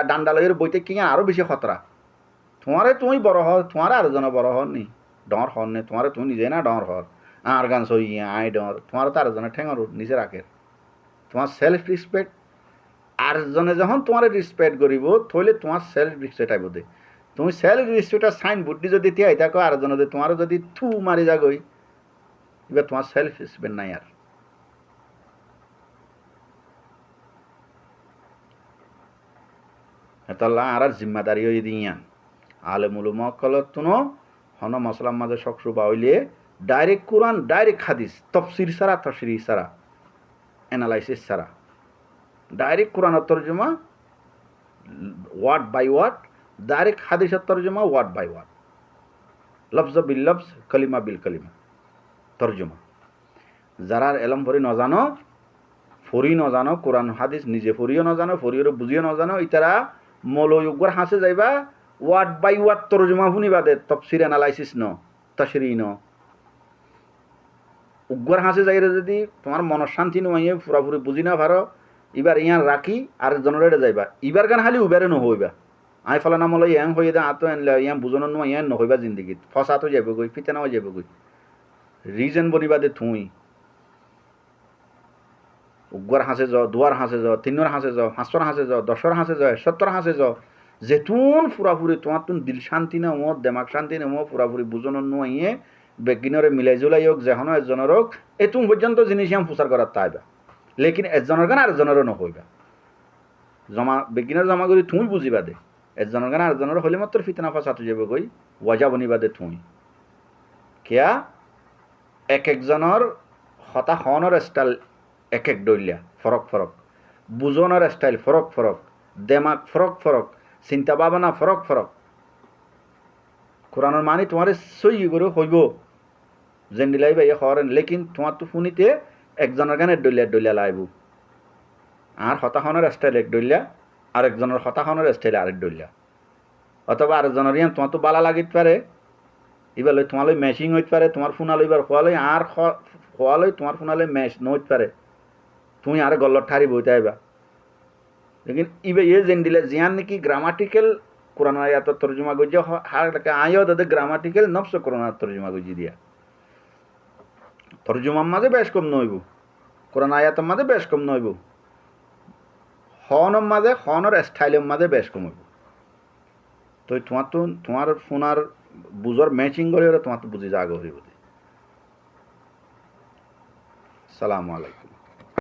ডান্ডা লগের বইতে কিনা আরও বেশি খতরা তোমারে তুমি বড় হর তোমার আর জন বড় হর নি ডর হর নে তোমারে তুমি নিজে না ডর হর আর গান সই আই ডর তোমার তো আর জনে ঠেঙর নিজে রাখে তোমার সেলফ রেসপেক্ট আর জনে যখন তোমার রেসপেক্ট করিব থইলে তোমার সেলফ রেসপেক্ট আইব দে তুমি সেলফ রেসপেক্টার সাইন বুদ্ধি যদি তিয়াই থাকো আর জনে তোমার যদি থু মারি যাগই এবার তোমার সেলফ রেসপেক্ট নাই আর এতাল্লা আর জিম্মাদারি হয়ে দিয়ান আলে মুলুমকলত তুনো হন মশলার মাঝে সকসু বাউলে ডাইরেক্ট কোরআন ডাইরেক্ট হাদিস তফসির ছাড়া তফসির ছাড়া অ্যানালাইসিস ছাড়া ডাইরেক্ট কোরআনের তর্জমা ওয়ার্ড বাই ওয়ার্ড ডাইরেক্ট হাদিসের তর্জমা ওয়ার্ড বাই ওয়ার্ড লফজ বিল লফজ কলিমা বিল কলিমা তর্জমা যারা এলম ফরি নজানো ফরি নজানো কোরআন হাদিস নিজে ফরিও নজানো ফরিও বুঝিও নজানো ইতারা মৌলয়ুগর হাসে যাইবা ওয়ার্ড বাই ওয়ার্ড তর্জমা শুনিবা দে তফসির অ্যানালাইসিস ন তশরি ন উগ্র হাসে যাইরে যদি তোমার মনের শান্তি নয় পুরাপুরি বুঝি না পারো এবার ইয়ান রাখি আর জনরেটে যাইবা এবার গান খালি উবেরে নহইবা আই ফলা নাম হলো ইয়াং হয়ে দে আতো আনলে ইয়ান বুঝনো নয় ইয়ান নহইবা জিন্দগিত ফসাতো যাবে গই ফিতেনাও যাবে গই রিজন বনিবা দে থুই উগ্র হাসে যাও দুয়ার হাসে যাও তিনর হাসে যাও পাঁচর হাসে যাও দশর হাসে যাও 70 হাসে যাও যেতুন পুরাপুরি তোমার তুন দিল শান্তি না মো দেমাগ শান্তি না মো পুরাপুরি বুঝনো নয় বেগিনরে মিলাই জুলাই হোক যেন এজনের হোক এতুম পর্যন্ত জিনিস আমি প্রচার করার তাইবা লেকিন এজনের গান আর এজনেরও নহইবা জমা বেগিনের জমা করি তুই বুঝিবা দে এজনের গান আর এজনের হলে মাত্র ফিতনা ফাঁসাতে যাবে গই ওয়াজা বনিবা দে তুই কেয়া এক একজনের হতা হনের স্টাইল এক এক ডইলিয়া ফরক ফরক বুঝনের স্টাইল ফরক ফরক দেমাগ ফরক ফরক চিন্তা ভাবনা ফরক ফরক কোরআনের মানে তোমার সই করে হইব যেন দিলাই ভাই হরেন লেকিন তোমার তো শুনিতে একজনের গানের ডলিয়া লাইব আর হতাশনের স্টাইল এক ডলিয়া আর একজনের হতাশনের স্টাইল আরেক ডলিয়া অথবা আরেকজনের ইয়ান তোমার তো বালা লাগিতে পারে এবার তোমার ম্যাচিং হইতে পারে তোমার ফোনালই এবার খোয়ালই আর খোয়ালই তোমার ফোনালে ম্যাচ নইতে পারে তুমি আর গল্লত ঠারি বইতে আইবা লেকিন ইবে যেন দিলে জিয়ান নাকি গ্রামাটিক্যাল কোরআন আয়াত তর্জমা গজ্জে হার লেখা আয়ো দাদা গ্রামাটিক্যাল নফস কোরআন তর্জমা গজ্জি দিয়া তর্জমার মাঝে বেশ কম নইব কোরআন আয়াতের মাঝে বেশ কম নইব হনের মাঝে হনের স্টাইলের মাঝে বেশ কম হইব তো তোমার ফোনার বুঝর ম্যাচিং করে তোমার তো বুঝি জাগ হইব সালামু আলাইকুম